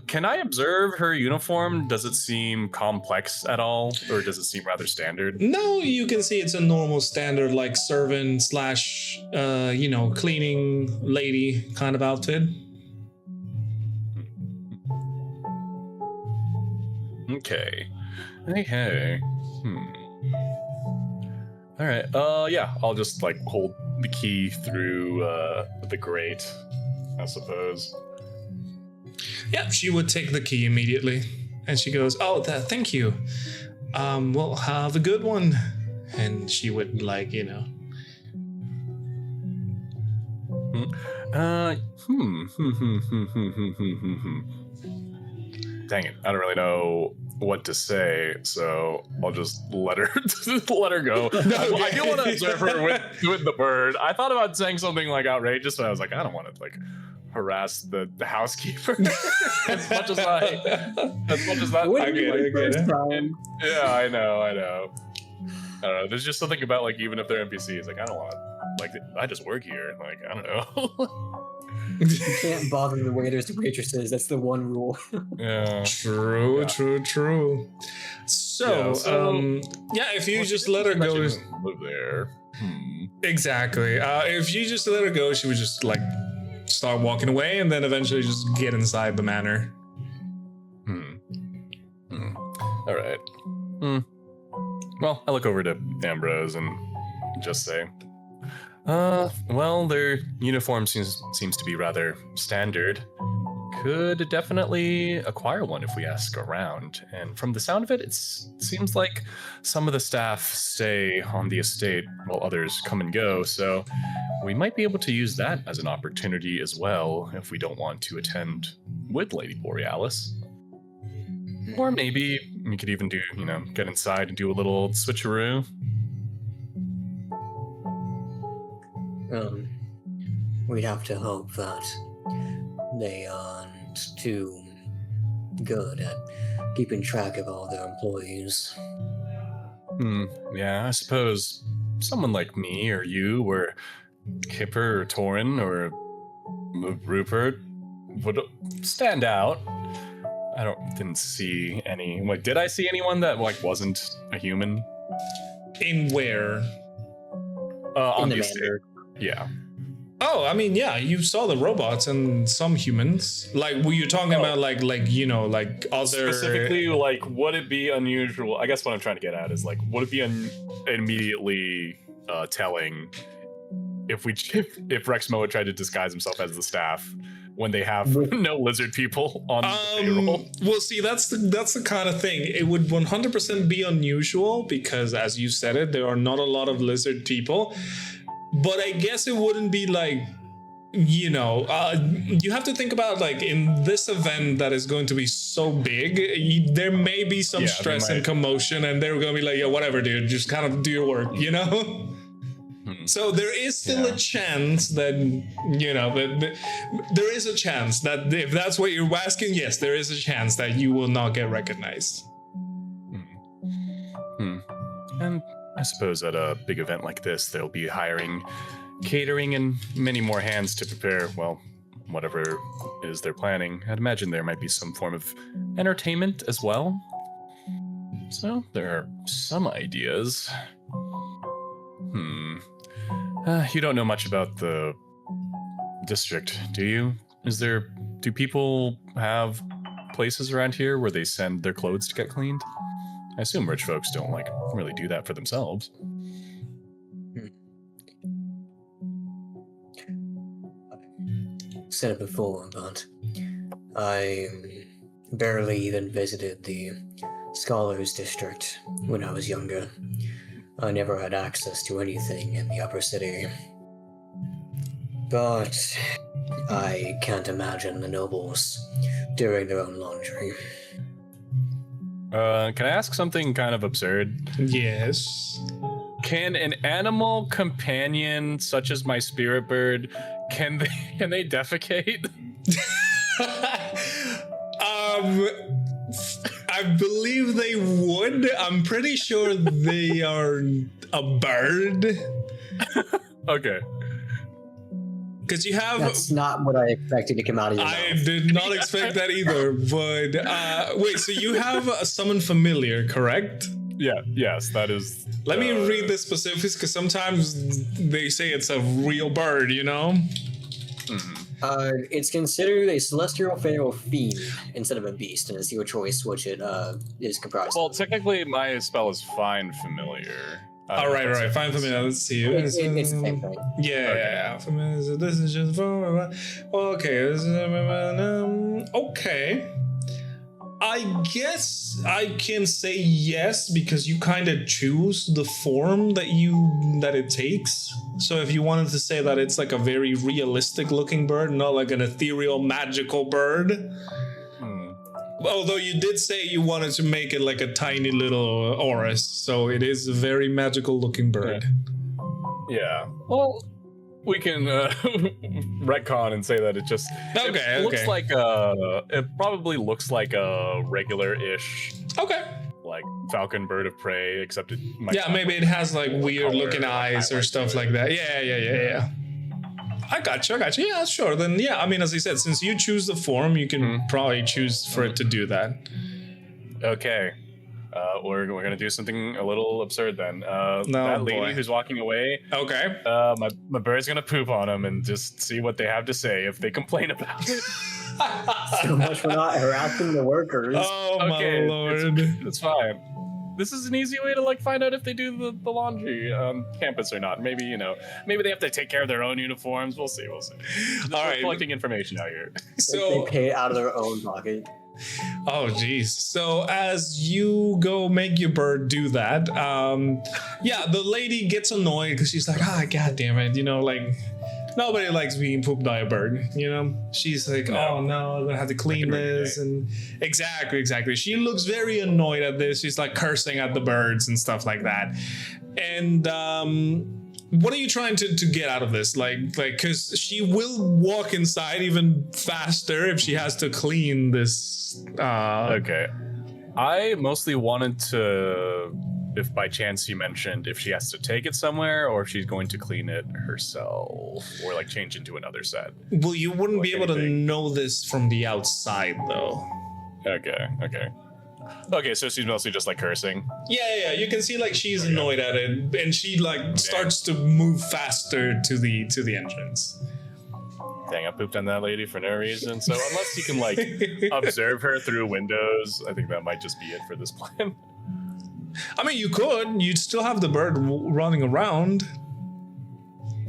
Can I observe her uniform? Does it seem complex at all, or does it seem rather standard? No, you can see it's a normal standard like servant slash cleaning lady kind of outfit. Okay. All right. Yeah. I'll just like hold the key through the grate, I suppose. Yeah, she would take the key immediately, and she goes, "Oh, thank you. Well, have a good one." And she would Dang it! I don't really know what to say, so I'll just let her go. I do want to observe her with the bird. I thought about saying something like outrageous, but I was like, I don't want to like harass the housekeeper as much as that. Wouldn't I be get my it. first time. Yeah, I know. I don't know. There's just something about like even if they're NPCs, like I don't want like I just work here. Like I don't know. You can't bother the waiters and waitresses. That's the one rule. Yeah. True. So, if you just let her go, live there. exactly. If you just let her go, she would just like start walking away, and then eventually just get inside the manor. All right. Well, I look over to Ambrose and just say, well, their uniform seems to be rather standard. Could definitely acquire one if we ask around. And from the sound of it, it seems like some of the staff stay on the estate while others come and go. So we might be able to use that as an opportunity as well if we don't want to attend with Lady Borealis. Or maybe we could even do, get inside and do a little switcheroo. We'd have to hope that they aren't too good at keeping track of all their employees. Yeah, I suppose someone like me or you or Kipper or Taurin or Rupert would stand out. I didn't see any. Like, did I see anyone that like wasn't a human? In where? On the the estate. manor. Yeah. Oh, I mean, yeah, you saw the robots and some humans. Like, were you talking about like other Specifically, like, would it be unusual? I guess what I'm trying to get at is like, would it be immediately telling if Rexmoa tried to disguise himself as the staff when they have no lizard people on the payroll? Well, see, that's the kind of thing. It would 100% be unusual because, as you said it, there are not a lot of lizard people. But I guess it wouldn't be like, you have to think about like in this event that is going to be so big, there may be some stress and commotion, and they're going to be like, yeah, whatever, dude, just kind of do your work, So there is still a chance that, there is a chance that if that's what you're asking, yes, there is a chance that you will not get recognized. And I suppose at a big event like this, they'll be hiring catering and many more hands to prepare, well, whatever it is they're planning. I'd imagine there might be some form of entertainment as well. So there are some ideas. You don't know much about the district, do you? Do people have places around here where they send their clothes to get cleaned? I assume rich folks don't really do that for themselves. Said it before, but I barely even visited the Scholars District when I was younger. I never had access to anything in the upper city. But I can't imagine the nobles doing their own laundry. Can I ask something kind of absurd? Yes. Can an animal companion, such as my spirit bird, can they defecate? I believe they would. I'm pretty sure they are a bird. Okay. Because you have. That's not what I expected to come out of your I mouth. did not expect that either. But wait, so you have a summon familiar, correct? Yeah. Yes, that is. Let me read the specifics because sometimes they say it's a real bird, you know? It's considered a celestial feral fiend instead of a beast, and it's your choice which it is comprised Well, of. technically, my spell is find familiar. All right. Fine familiar. Let's see. It's the same thing. Yeah. Familiar. So this is just okay. Okay. I guess I can say yes because you kind of choose the form that it takes. So if you wanted to say that it's like a very realistic looking bird, not like an ethereal magical bird. Although you did say you wanted to make it like a tiny little Oris, so it is a very magical looking bird. Yeah. Well, we can retcon and say that it just looks like it probably looks like a regular-ish like falcon bird of prey, except it might maybe it has like weird looking eyes or stuff like that. Yeah. I got you. Yeah, sure. Then yeah, I mean, as I said, since you choose the form, you can probably choose for it to do that. Okay. We're gonna do something a little absurd then. That lady who's walking away. Okay. My bird's gonna poop on them and just see what they have to say if they complain about it. So much for not harassing the workers. Oh my lord. It's fine. This is an easy way to like find out if they do the laundry on campus or not. Maybe maybe they have to take care of their own uniforms. We'll see. Just all right. Collecting information out here. So they pay it out of their own pocket. Oh geez. So as you go make your bird do that, the lady gets annoyed because she's like, god damn it, like nobody likes being pooped by a bird, She's like, oh no, I'm gonna have to clean this, and exactly. She looks very annoyed at this. She's like cursing at the birds and stuff like that. And what are you trying to get out of this? Like, because she will walk inside even faster if she has to clean this. Okay. I mostly wanted to, if by chance you mentioned if she has to take it somewhere or if she's going to clean it herself or like change into another set. Well, you wouldn't be able to know this from the outside though. Okay, so she's mostly just like cursing. Yeah. You can see like she's annoyed at it, and she like starts to move faster to the entrance. Dang, I pooped on that lady for no reason. So unless you can like observe her through windows, I think that might just be it for this plan. I mean, you could. You'd still have the bird running around.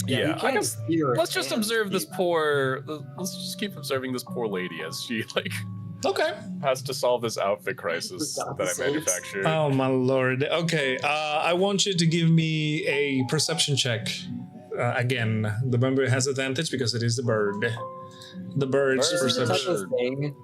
Yeah, I guess. Let's just observe this poor. Let's just keep observing this poor lady as she like. Okay. Has to solve this outfit crisis that I manufactured. Oh my lord. Okay. I want you to give me a perception check. Again, the member has advantage because it is the bird. The bird's This is the type perception. of thing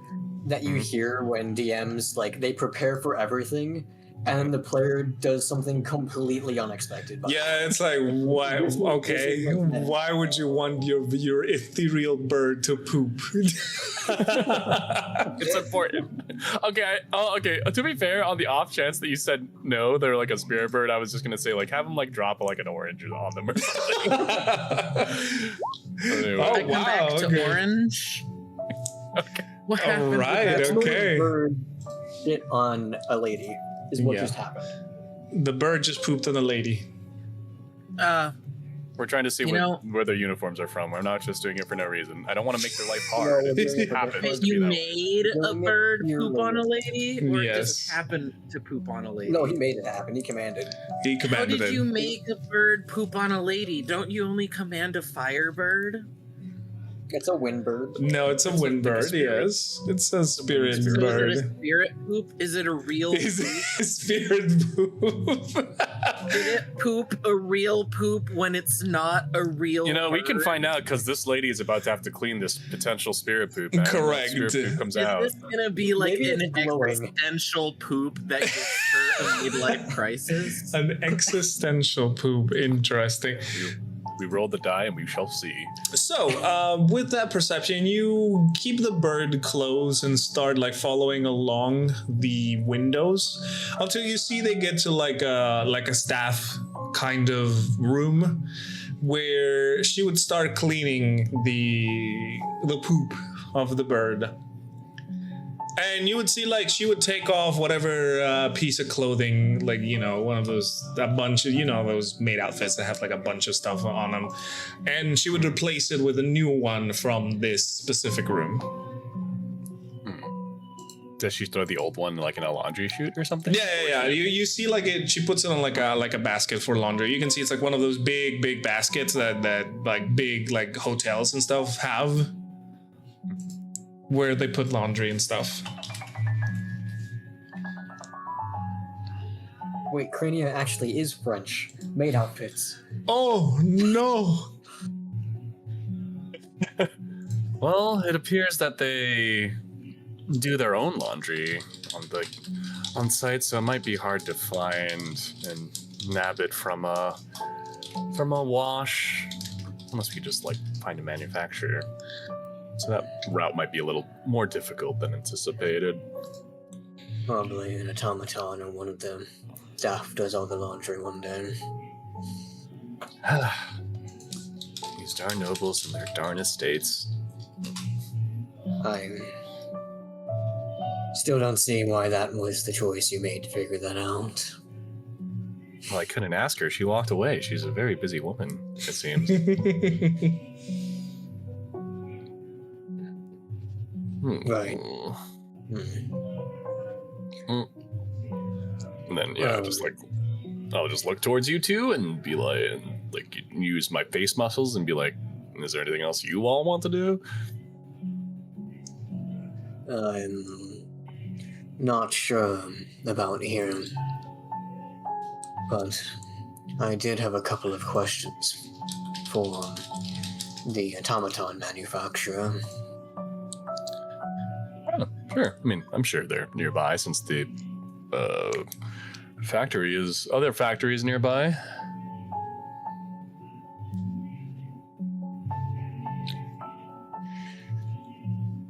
that you hear when DMs like they prepare for everything, and the player does something completely unexpected. Yeah, it's like, why? Okay, why would you want your ethereal bird to poop? It's important. Okay. Okay. To be fair, on the off chance that you said no, they're like a spirit bird, I was just gonna say like have them like drop like an orange on them or something. Anyway. I come back to orange. Okay. What All happened? right. That's Okay. when a bird shit on a lady is what Yeah. just happened. The bird just pooped on a lady. We're trying to see where their uniforms are from. We're not just doing it for no reason. I don't want to make their life hard. No, It just happens to be You that way. made a bird poop on a lady, or it Yes. just happened to poop on a lady? No, he made it happen. He commanded. He How commanded did it. you make a bird poop on a lady? Don't you only command a firebird? It's a wind bird. No, it's a wind like a bird. spirit. Yes, it's a spirit So bird. is it a spirit poop? Is it a real Is poop? it a spirit poop? Did it poop a real poop when it's not a real We can bird? find out because this lady is about to have to clean this potential spirit poop. Man. Correct. Spirit poop comes Is out. this gonna be like Maybe an it's glowing. existential poop that gives her midlife crisis. An existential poop. Interesting. We rolled the die and we shall see. So, with that perception, you keep the bird close and start like following along the windows until you see they get to like a staff kind of room where she would start cleaning the poop of the bird. And you would see like she would take off whatever piece of clothing, like, you know, one of those, a bunch of, you know, those maid outfits that have like a bunch of stuff on them. And she would replace it with a new one from this specific room. Does she throw the old one like in a laundry chute or something? Yeah. You see like she puts it on like a basket for laundry. You can see it's like one of those big baskets that like big like hotels and stuff have, where they put laundry and stuff. Wait, Crenia actually is French. Maid outfits. Oh no! Well, it appears that they do their own laundry on site, so it might be hard to find and nab it from a wash, unless we just like find a manufacturer. So that route might be a little more difficult than anticipated. Probably an automaton or one of them. Staff does all the laundry one day. These darn nobles and their darn estates. I still don't see why that was the choice you made to figure that out. Well, I couldn't ask her. She walked away. She's a very busy woman, it seems. Right. And then I'll just look towards you two and be like, use my face muscles and be like, is there anything else you all want to do? I'm not sure about here, but I did have a couple of questions for the automaton manufacturer. Oh, sure. I mean, I'm sure they're nearby since the other factories nearby.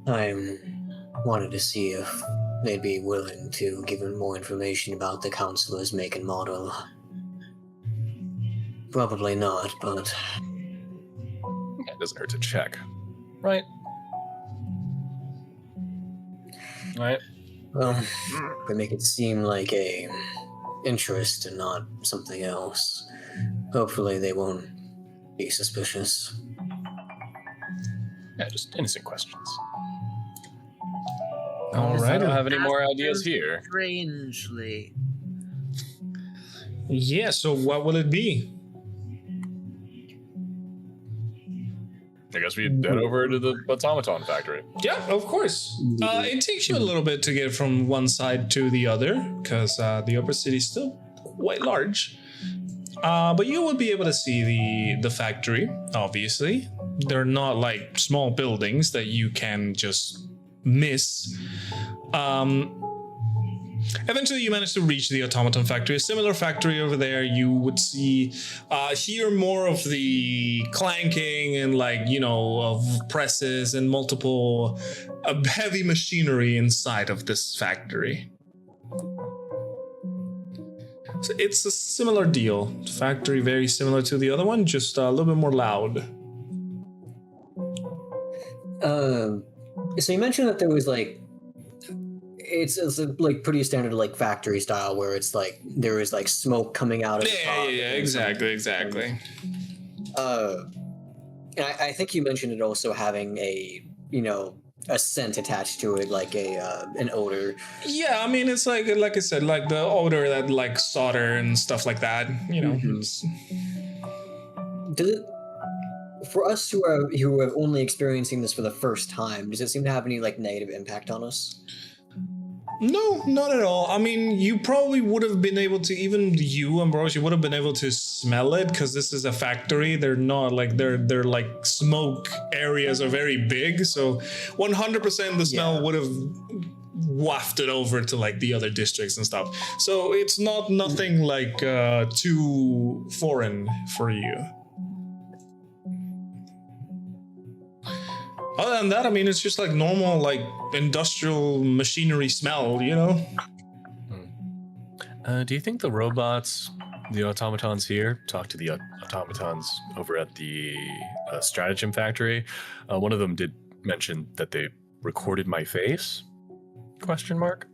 I wanted to see if they'd be willing to give him more information about the counselor's make and model. Probably not, but It doesn't hurt to check, right? Right. well, they make it seem like a interest and not something else. Hopefully they won't be suspicious. Yeah, just innocent questions. All I right. don't have any more ideas here. Strangely. Yeah, so what will it be? I guess we head over to the automaton factory. Yeah, of course. It takes you a little bit to get from one side to the other, because the upper city is still quite large. But you will be able to see the factory, obviously. They're not like small buildings that you can just miss. Eventually you manage to reach the automaton factory. A similar factory over there. You would hear more of the clanking and of presses and multiple heavy machinery inside of this factory. So it's a similar deal. Factory very similar to the other one, just a little bit more loud. So you mentioned that there was it's pretty standard factory style where it's there is smoke coming out of the top. Yeah, exactly. And I think you mentioned it also having a scent attached to it, an odor. Yeah, I mean it's like I said, the odor that solder and stuff like that. Does it, for us who are only experiencing this for the first time, does it seem to have any negative impact on us? No, not at all. I mean, you probably would have been able to, even you, Ambrose, you would have been able to smell it because this is a factory. They're not their smoke areas are very big, so 100% the smell would have wafted over to like the other districts and stuff. So it's nothing like too foreign for you. Other than that, I mean, it's just like normal, like industrial machinery smell, you know? Do you think the robots, the automatons here, talk to the automatons over at the stratagem factory? One of them did mention that they recorded my face? Question mark.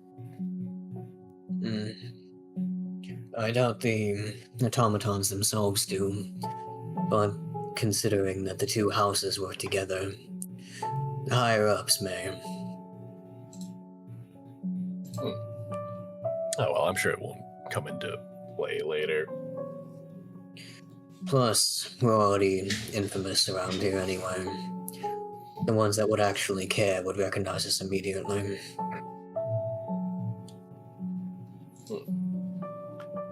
I doubt the automatons themselves do, but considering that the two houses work together, the higher-ups may. Oh, well, I'm sure it won't come into play later. Plus, we're already infamous around here anyway. The ones that would actually care would recognize us immediately.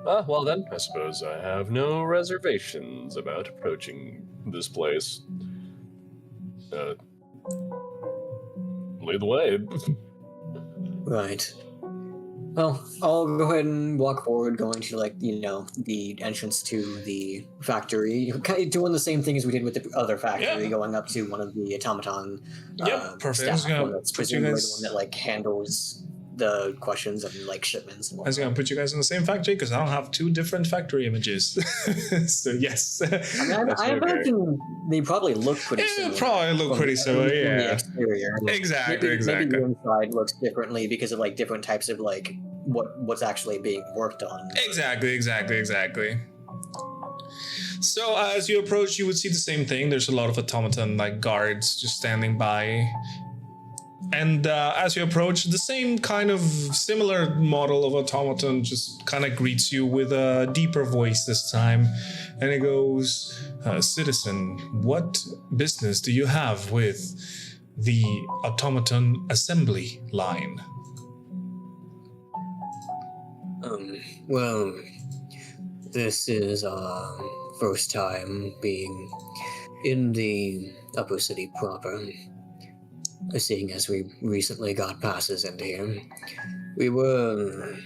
Well then, I suppose I have no reservations about approaching this place. Lead the way. Right. Well, I'll go ahead and walk forward, going to, like, you know, the entrance to the factory. Kind of doing the same thing as we did with the other factory, going up to one of the automaton perfect. staff. That's presumably the one that, like, handles the questions and, like, shipments. And I was gonna put you guys in the same factory because I don't have two different factory images. So yes. I mean, I imagine they probably look pretty similar. They probably look pretty similar, from yeah. the exterior. Exactly. Maybe the inside looks differently because of, like, different types of, like, what's actually being worked on. Exactly. So as you approach, you would see the same thing. There's a lot of automaton, like, guards just standing by. And as you approach, the same kind of similar model of automaton just kind of greets you with a deeper voice this time. And it goes, "Citizen, what business do you have with the automaton assembly line?" Well, this is our first time being in the upper city proper. Seeing as we recently got passes into here, we were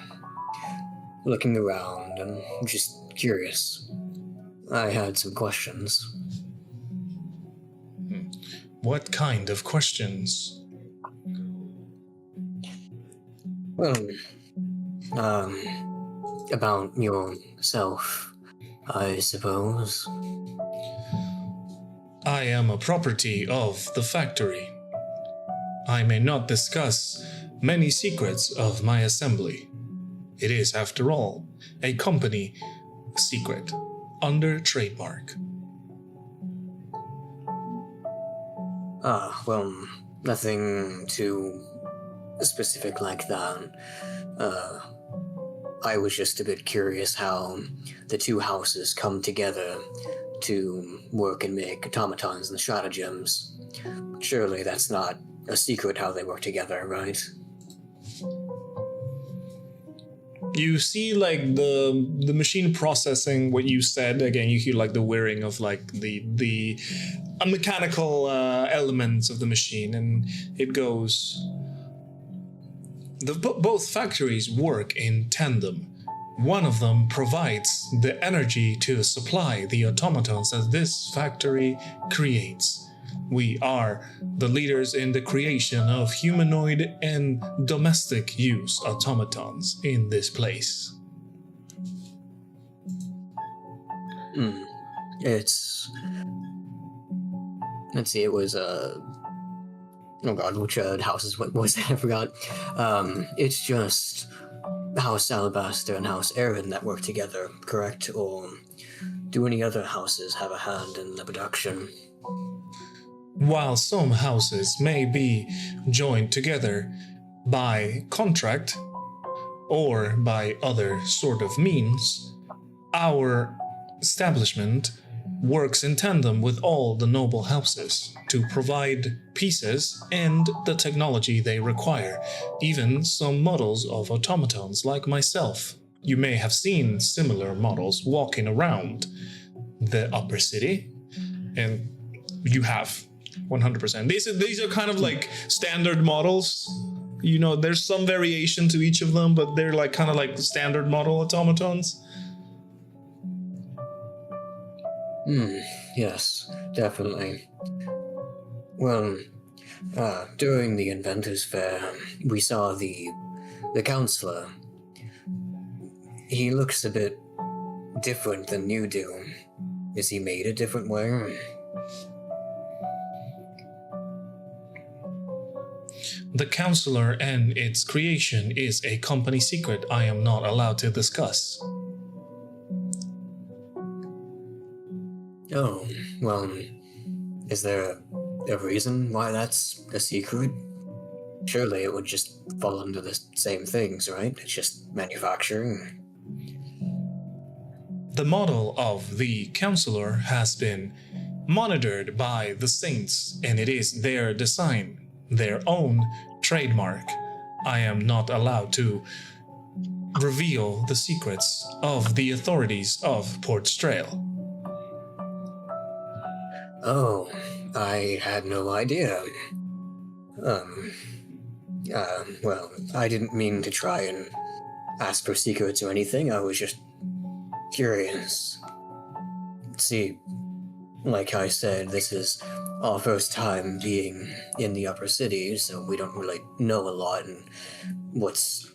looking around and just curious. I had some questions. What kind of questions? Well, about yourself, I suppose. I am a property of the factory. I may not discuss many secrets of my assembly. It is, after all, a company secret under trademark. Well, nothing too specific like that. I was just a bit curious how the two houses come together to work and make automatons and stratagems. Surely that's not a secret how they work together, right? You see, like, the machine processing what you said. Again, you hear like the whirring of like the mechanical elements of the machine, and it goes. Both factories work in tandem. One of them provides the energy to supply the automatons that this factory creates. We are the leaders in the creation of humanoid and domestic use automatons in this place. It's... Let's see, it was, oh god, which houses, what was it? I forgot. It's just House Alabaster and House Aaron that work together, correct? Or do any other houses have a hand in the production? While some houses may be joined together by contract or by other sort of means, our establishment works in tandem with all the noble houses to provide pieces and the technology they require, even some models of automatons like myself. You may have seen similar models walking around the upper city, and you have. 100%. These are kind of like standard models. You know, there's some variation to each of them, but they're like kind of like the standard model automatons. Yes, definitely. Well, during the Inventors Fair, we saw the counselor. He looks a bit different than you do. Is he made a different way? The counselor and its creation is a company secret I am not allowed to discuss. Oh, well, is there a reason why that's a secret? Surely it would just fall under the same things, right? It's just manufacturing. The model of the counselor has been monitored by the saints, and it is their design, their own trademark. I am not allowed to reveal the secrets of the authorities of Port Strail. Oh, I had no idea. Well, I didn't mean to try and ask for secrets or anything. I was just curious. See, like I said, this is our first time being in the upper city, so we don't really know a lot and what's,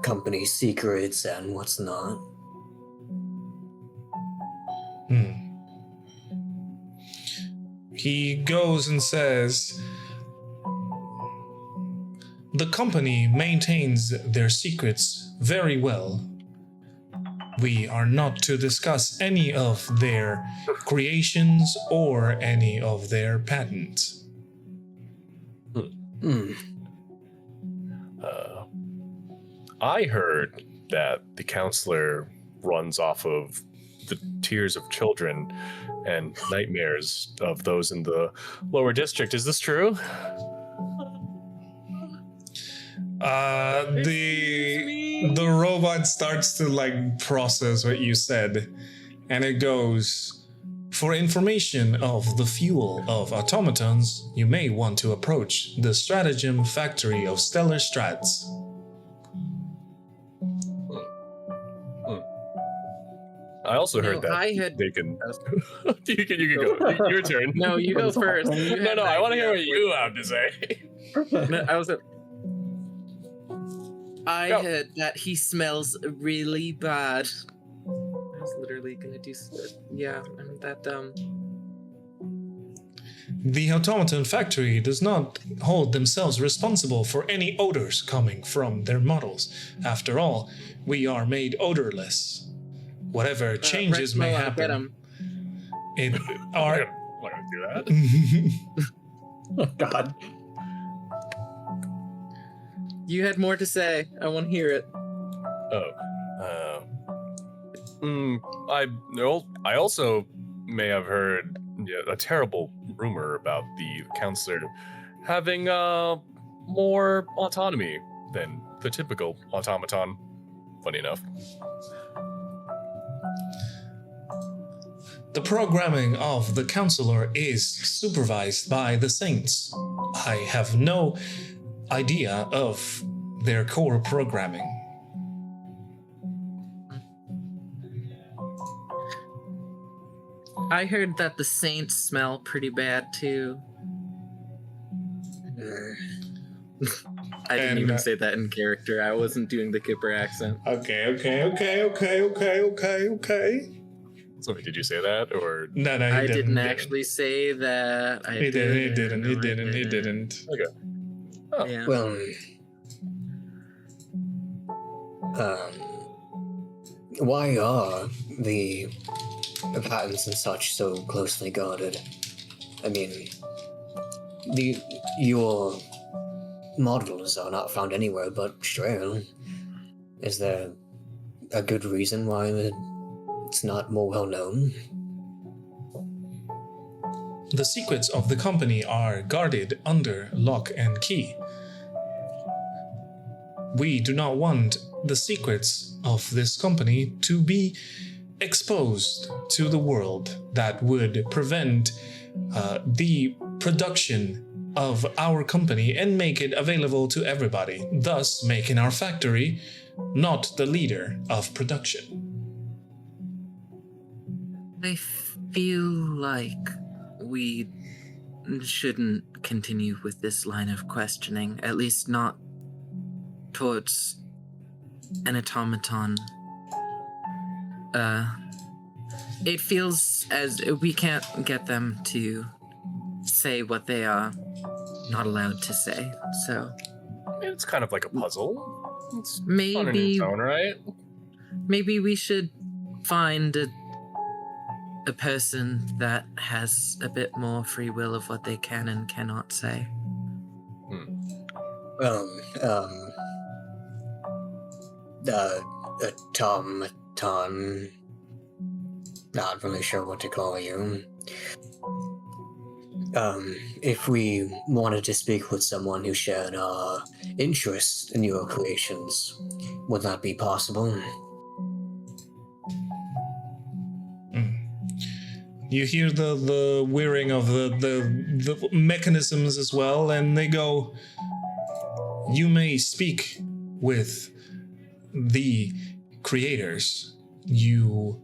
company secrets and what's not. He goes and says, the company maintains their secrets very well. We are not to discuss any of their creations or any of their patents. I heard that the counselor runs off of the tears of children and nightmares of those in the lower district. Is this true? The robot starts to process what you said, and it goes, for information of the fuel of automatons, you may want to approach the stratagem factory of Stellar Strats. I also heard that I had. they can. you can go. Your turn. No, you go first. No. I want to hear what you have to say. No, I heard that he smells really bad. I was literally gonna do. Yeah, and that The automaton factory does not hold themselves responsible for any odors coming from their models. After all, we are made odorless. Whatever changes may Rexmoa, happen, get him. it I'm are. not gonna do that. Oh, God. You had more to say. I want to hear it. I also may have heard a terrible rumor about the counselor having more autonomy than the typical automaton. Funny enough. The programming of the counselor is supervised by the saints. I have no idea of their core programming. I heard that the saints smell pretty bad too. I didn't even say that in character. I wasn't doing the Kipper accent. Okay. Sorry, did you say that or? No, he I didn't didn't. actually say that. He didn't. Okay. Oh. Yeah. Well, why are the patents and such so closely guarded? I mean, your models are not found anywhere but Strail. Is there a good reason why it's not more well known? The secrets of the company are guarded under lock and key. We do not want the secrets of this company to be exposed to the world. That would prevent the production of our company and make it available to everybody, thus making our factory not the leader of production. I feel like we shouldn't continue with this line of questioning, at least not towards an automaton. It feels as we can't get them to say what they are not allowed to say, so... It's kind of like a puzzle. It's fun in maybe its own right. maybe we should find a person that has a bit more free will of what they can and cannot say. Tom, not really sure what to call you. If we wanted to speak with someone who shared our interest in your creations, would that be possible? You hear the whirring of the mechanisms as well, and they go, you may speak with the creators. You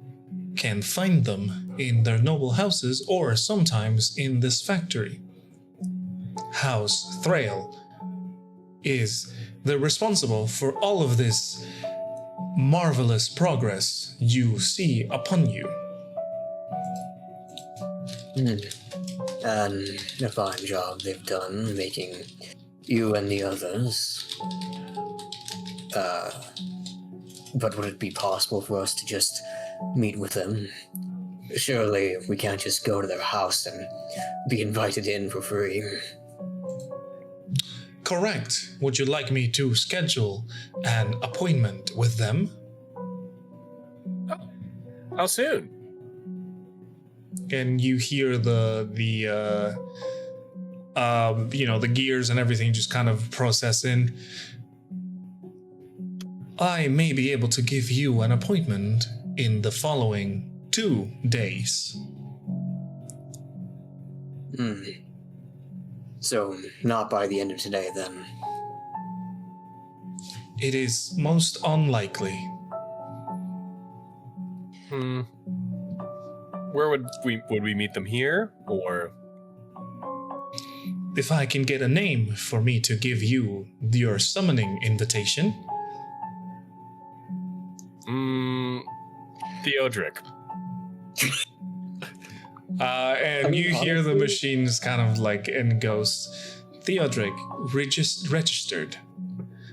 can find them in their noble houses or sometimes in this factory. House Thrail is the responsible for all of this marvelous progress you see upon you. And a fine job they've done making you and the others. But would it be possible for us to just meet with them? Surely we can't just go to their house and be invited in for free. Correct. Would you like me to schedule an appointment with them? How soon? And you hear the gears and everything just kind of processing. I may be able to give you an appointment in the following 2 days. So, not by the end of today, then. It is most unlikely. Where would we meet them here, or? If I can get a name for me to give you your summoning invitation. Theodric. And you hear the machines kind of like, and goes, Theodric, registered.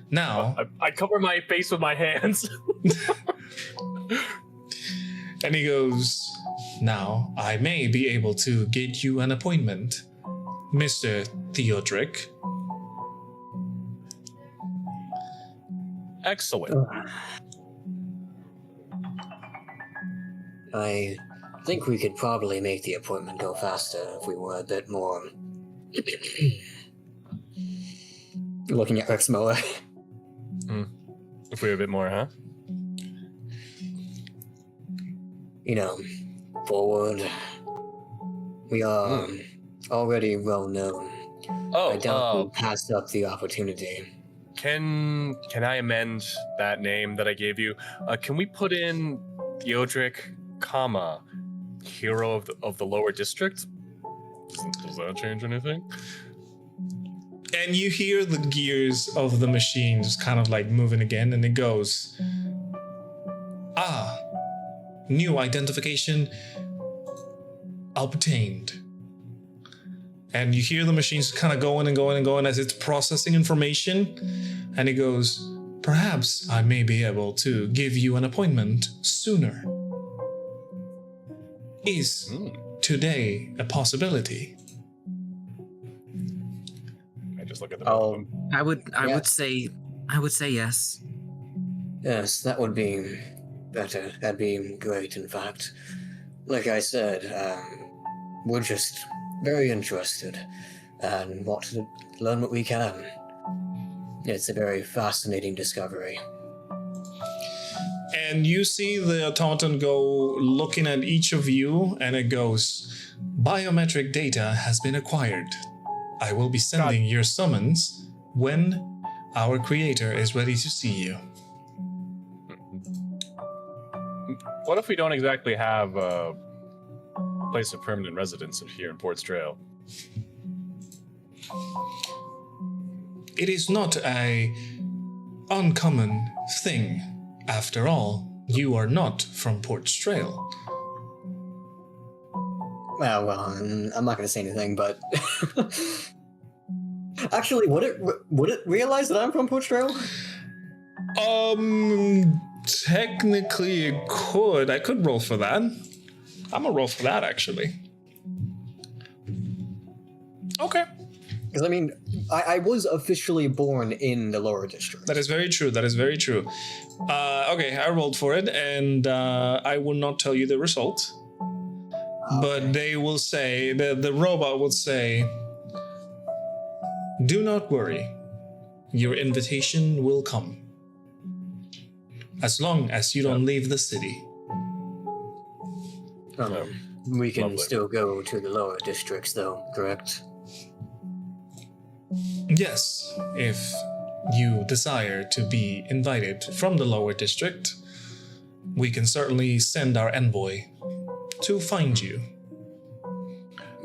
Now... I cover my face with my hands. And he goes, now I may be able to get you an appointment, Mr. Theodric. Excellent. I think we could probably make the appointment go faster if we were a bit more... Looking at Rexmoa. If we were a bit more, huh? Forward. We are already well known. I doubt we'll pass up the opportunity. Can I amend that name that I gave you? Can we put in Theodric, hero of the lower district? Does that change anything? And you hear the gears of the machine just kind of like moving again, and it goes, new identification obtained. And you hear the machines kind of going and going and going as it's processing information, and it goes, perhaps I may be able to give you an appointment sooner. Is today a possibility? I just look at the both of them. I would say yes. Yes, that would be better. That'd be great, in fact. Like I said, we're just very interested and want to learn what we can. It's a very fascinating discovery. And you see the automaton go looking at each of you, and it goes, biometric data has been acquired. I will be sending your summons when our creator is ready to see you. What if we don't exactly have a place of permanent residence here in Port's Trail? It is not a uncommon thing. After all, you are not from Port's Trail. Well, I'm not going to say anything, but actually, would it realize that I'm from Port's Trail? Technically it could. I could roll for that. I'm gonna roll for that, actually. Okay. Because, I mean, I was officially born in the lower district. That is very true. That is very true. Okay, I rolled for it, and I will not tell you the result. Okay. But they will say, the robot will say, do not worry. Your invitation will come. As long as you don't leave the city. We can Lovely. still go to the lower districts, though, correct? Yes, if you desire to be invited from the lower district, we can certainly send our envoy to find you.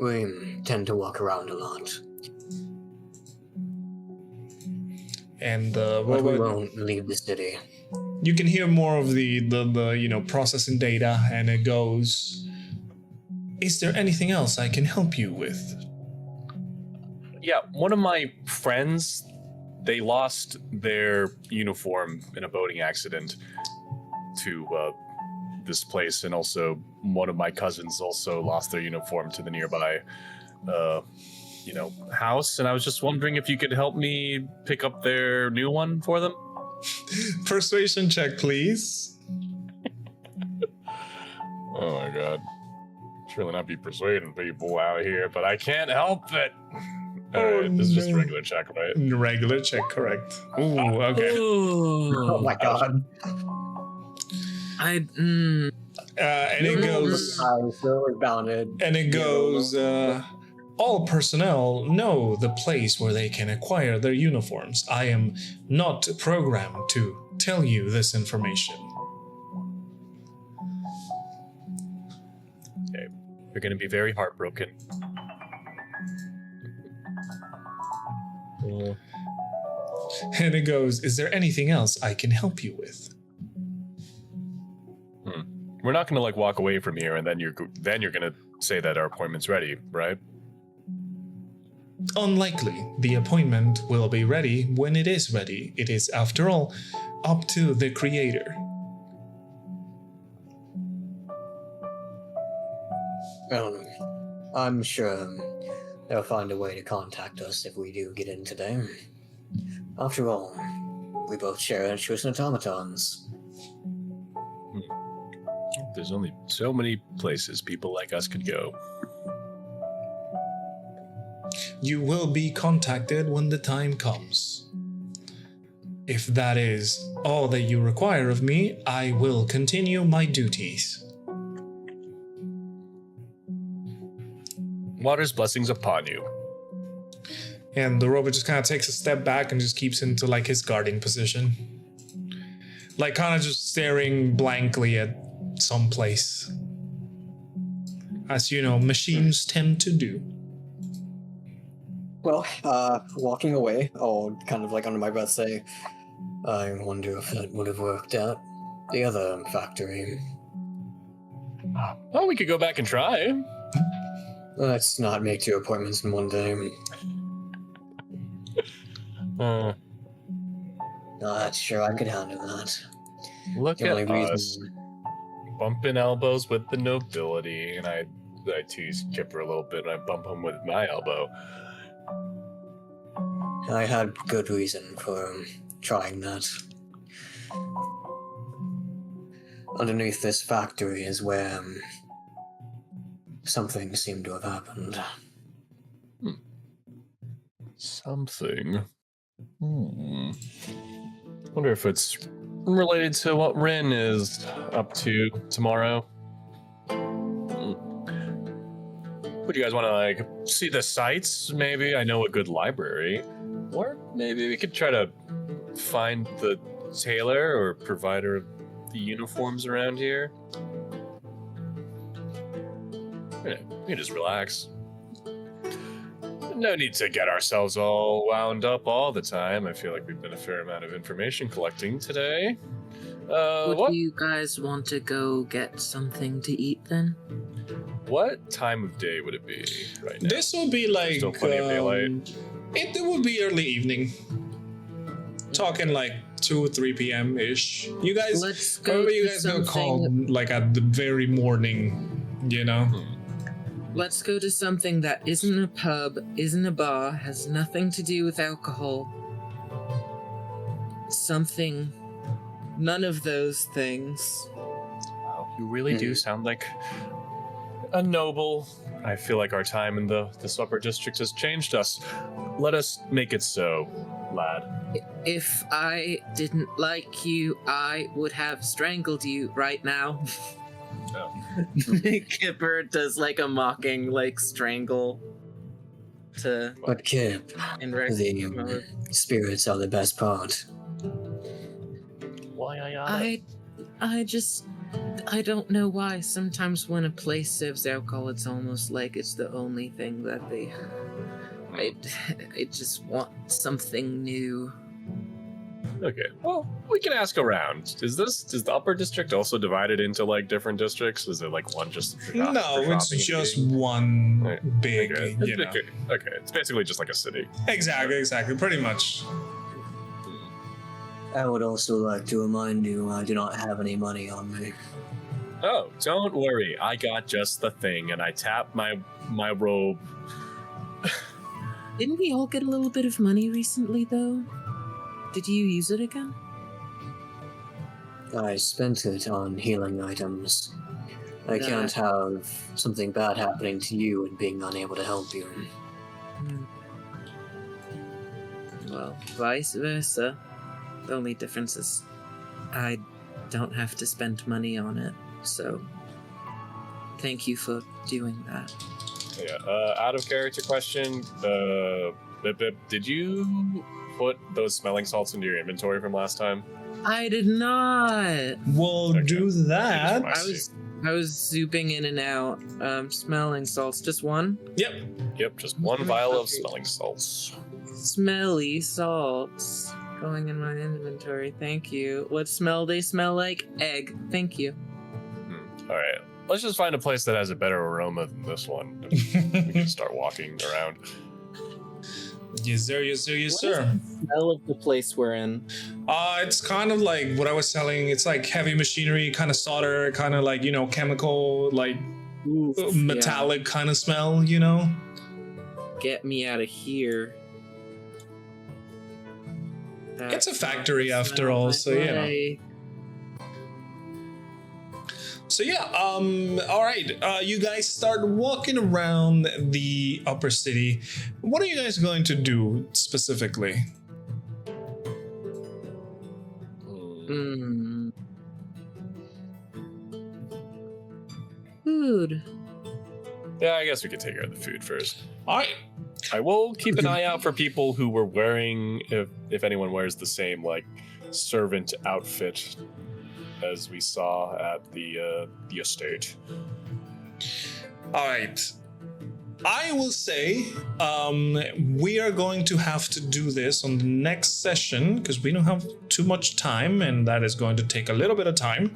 We tend to walk around a lot. And But we robot, won't leave the city. you can hear more of the processing data, and it goes, is there anything else I can help you with? Yeah, one of my friends, they lost their uniform in a boating accident to this place, and also one of my cousins also lost their uniform to the nearby house, and I was just wondering if you could help me pick up their new one for them. Persuasion check, please. Oh my god. Should really not be persuading people out here, but I can't help it. Alright, this is just a regular check, right? Regular check, correct. Ooh, okay. Oh my god. And it goes, bounded. and it goes, all personnel know the place where they can acquire their uniforms. I am not programmed to tell you this information. Okay. You're gonna be very heartbroken. And it goes, is there anything else I can help you with? We're not gonna walk away from here and then you're gonna say that our appointment's ready, right? Unlikely. The appointment will be ready when it is ready. It is, after all, up to the creator. I'm sure they'll find a way to contact us if we do get in today. After all, we both share interests in automatons. There's only so many places people like us could go. You will be contacted when the time comes. If that is all that you require of me, I will continue my duties. Water's blessings upon you. And the robot just kind of takes a step back and just keeps into his guarding position. Kind of just staring blankly at some place. As you know, machines tend to do. Well, walking away, I'll kind of under my breath say, I wonder if that would have worked at the other factory. Well, we could go back and try. Let's not make 2 appointments in one day. Not sure I could handle that. Look The at only us, reason- bumping elbows with the nobility, and I tease Kipper a little bit, and I bump him with my elbow. I had good reason for trying that. Underneath this factory is where something seemed to have happened. Something. Wonder if it's related to what Rin is up to tomorrow. Would you guys want to like see the sights? Maybe I know a good library, or maybe we could try to find the tailor or provider of the uniforms around here. Yeah, we can just relax. No need to get ourselves all wound up all the time. I feel like we've done a fair amount of information collecting today. Would you guys want to go get something to eat then? What time of day would it be right now? This will be like Still plenty of daylight. It would be early evening. Talking like 2 or 3 p.m. ish. You guys, Let's go wherever you to guys go, call something- like at the very morning. You know. Let's go to something that isn't a pub, isn't a bar, has nothing to do with alcohol. Something. None of those things. Wow, you really do sound like a noble. I feel like our time in this upper district has changed us. Let us make it so, lad. If I didn't like you, I would have strangled you right now. Oh. Kipper does like a mocking, like strangle to But Kip, in the Rexmoa. spirits are the best part. Why I don't know why. Sometimes when a place serves alcohol, it's almost like it's the only thing that they. I just want something new. Okay, well, we can ask around. Is the upper district also divided into like different districts? Is it like one just for No, for it's shopping and just eating? one Right. big. Okay. You know. Okay, it's basically just like a city. Exactly, pretty much. I would also like to remind you I do not have any money on me. Oh, don't worry. I got just the thing, and I tap my robe. Didn't we all get a little bit of money recently, though? Did you use it again? I spent it on healing items. I can't have something bad happening to you and being unable to help you. Well, vice versa. The only difference is I don't have to spend money on it, so thank you for doing that. Yeah. Out of character question. Bip, did you put those smelling salts into your inventory from last time? I did not. We'll Okay. do that. I was zooping in and out. Smelling salts, just one. Yep, just one vial of smelling salts. Smelly salts going in my inventory. Thank you. What smell they smell like? Egg. Thank you. All right. Let's just find a place that has a better aroma than this one. We can start walking around. Yes, sir. Yes, sir. Yes, What sir. is the smell of the place we're in? It's kind of like what I was selling. It's like heavy machinery, kind of solder, kind of like, chemical, like Oof, metallic kind of smell, you know? yeah. Get me out of here. It's a That's not factory the after smell all, I so, you know. like. So yeah, all right. You guys start walking around the upper city. What are you guys going to do specifically? Food. Yeah, I guess we could take care of the food first. All right. I will keep an eye out for people who were wearing, if anyone wears the same like servant outfit as we saw at the estate. All right. I will say we are going to have to do this on the next session because we don't have too much time and that is going to take a little bit of time.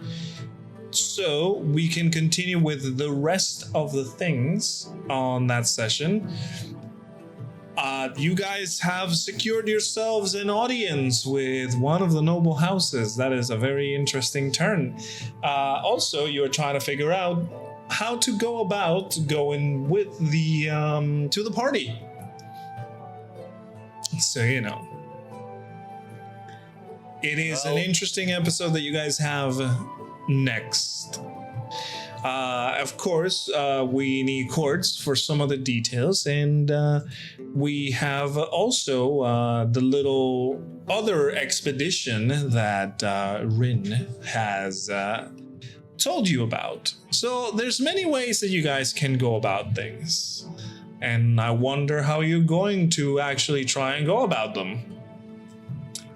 So we can continue with the rest of the things on that session. You guys have secured yourselves an audience with one of the noble houses. That is a very interesting turn. Also, you're trying to figure out how to go about going with the to the party. So it is an interesting episode that you guys have next. Of course, we need courts for some of the details, and we have also the little other expedition that Rin has told you about. So there's many ways that you guys can go about things. And I wonder how you're going to actually try and go about them.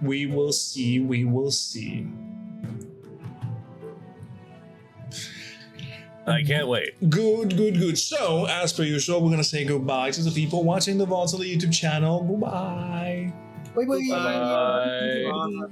We will see, we will see. I can't wait. Good. So, as per usual, we're going to say goodbye to the people watching the VODs on the YouTube channel. Goodbye. Bye bye. Bye. Bye.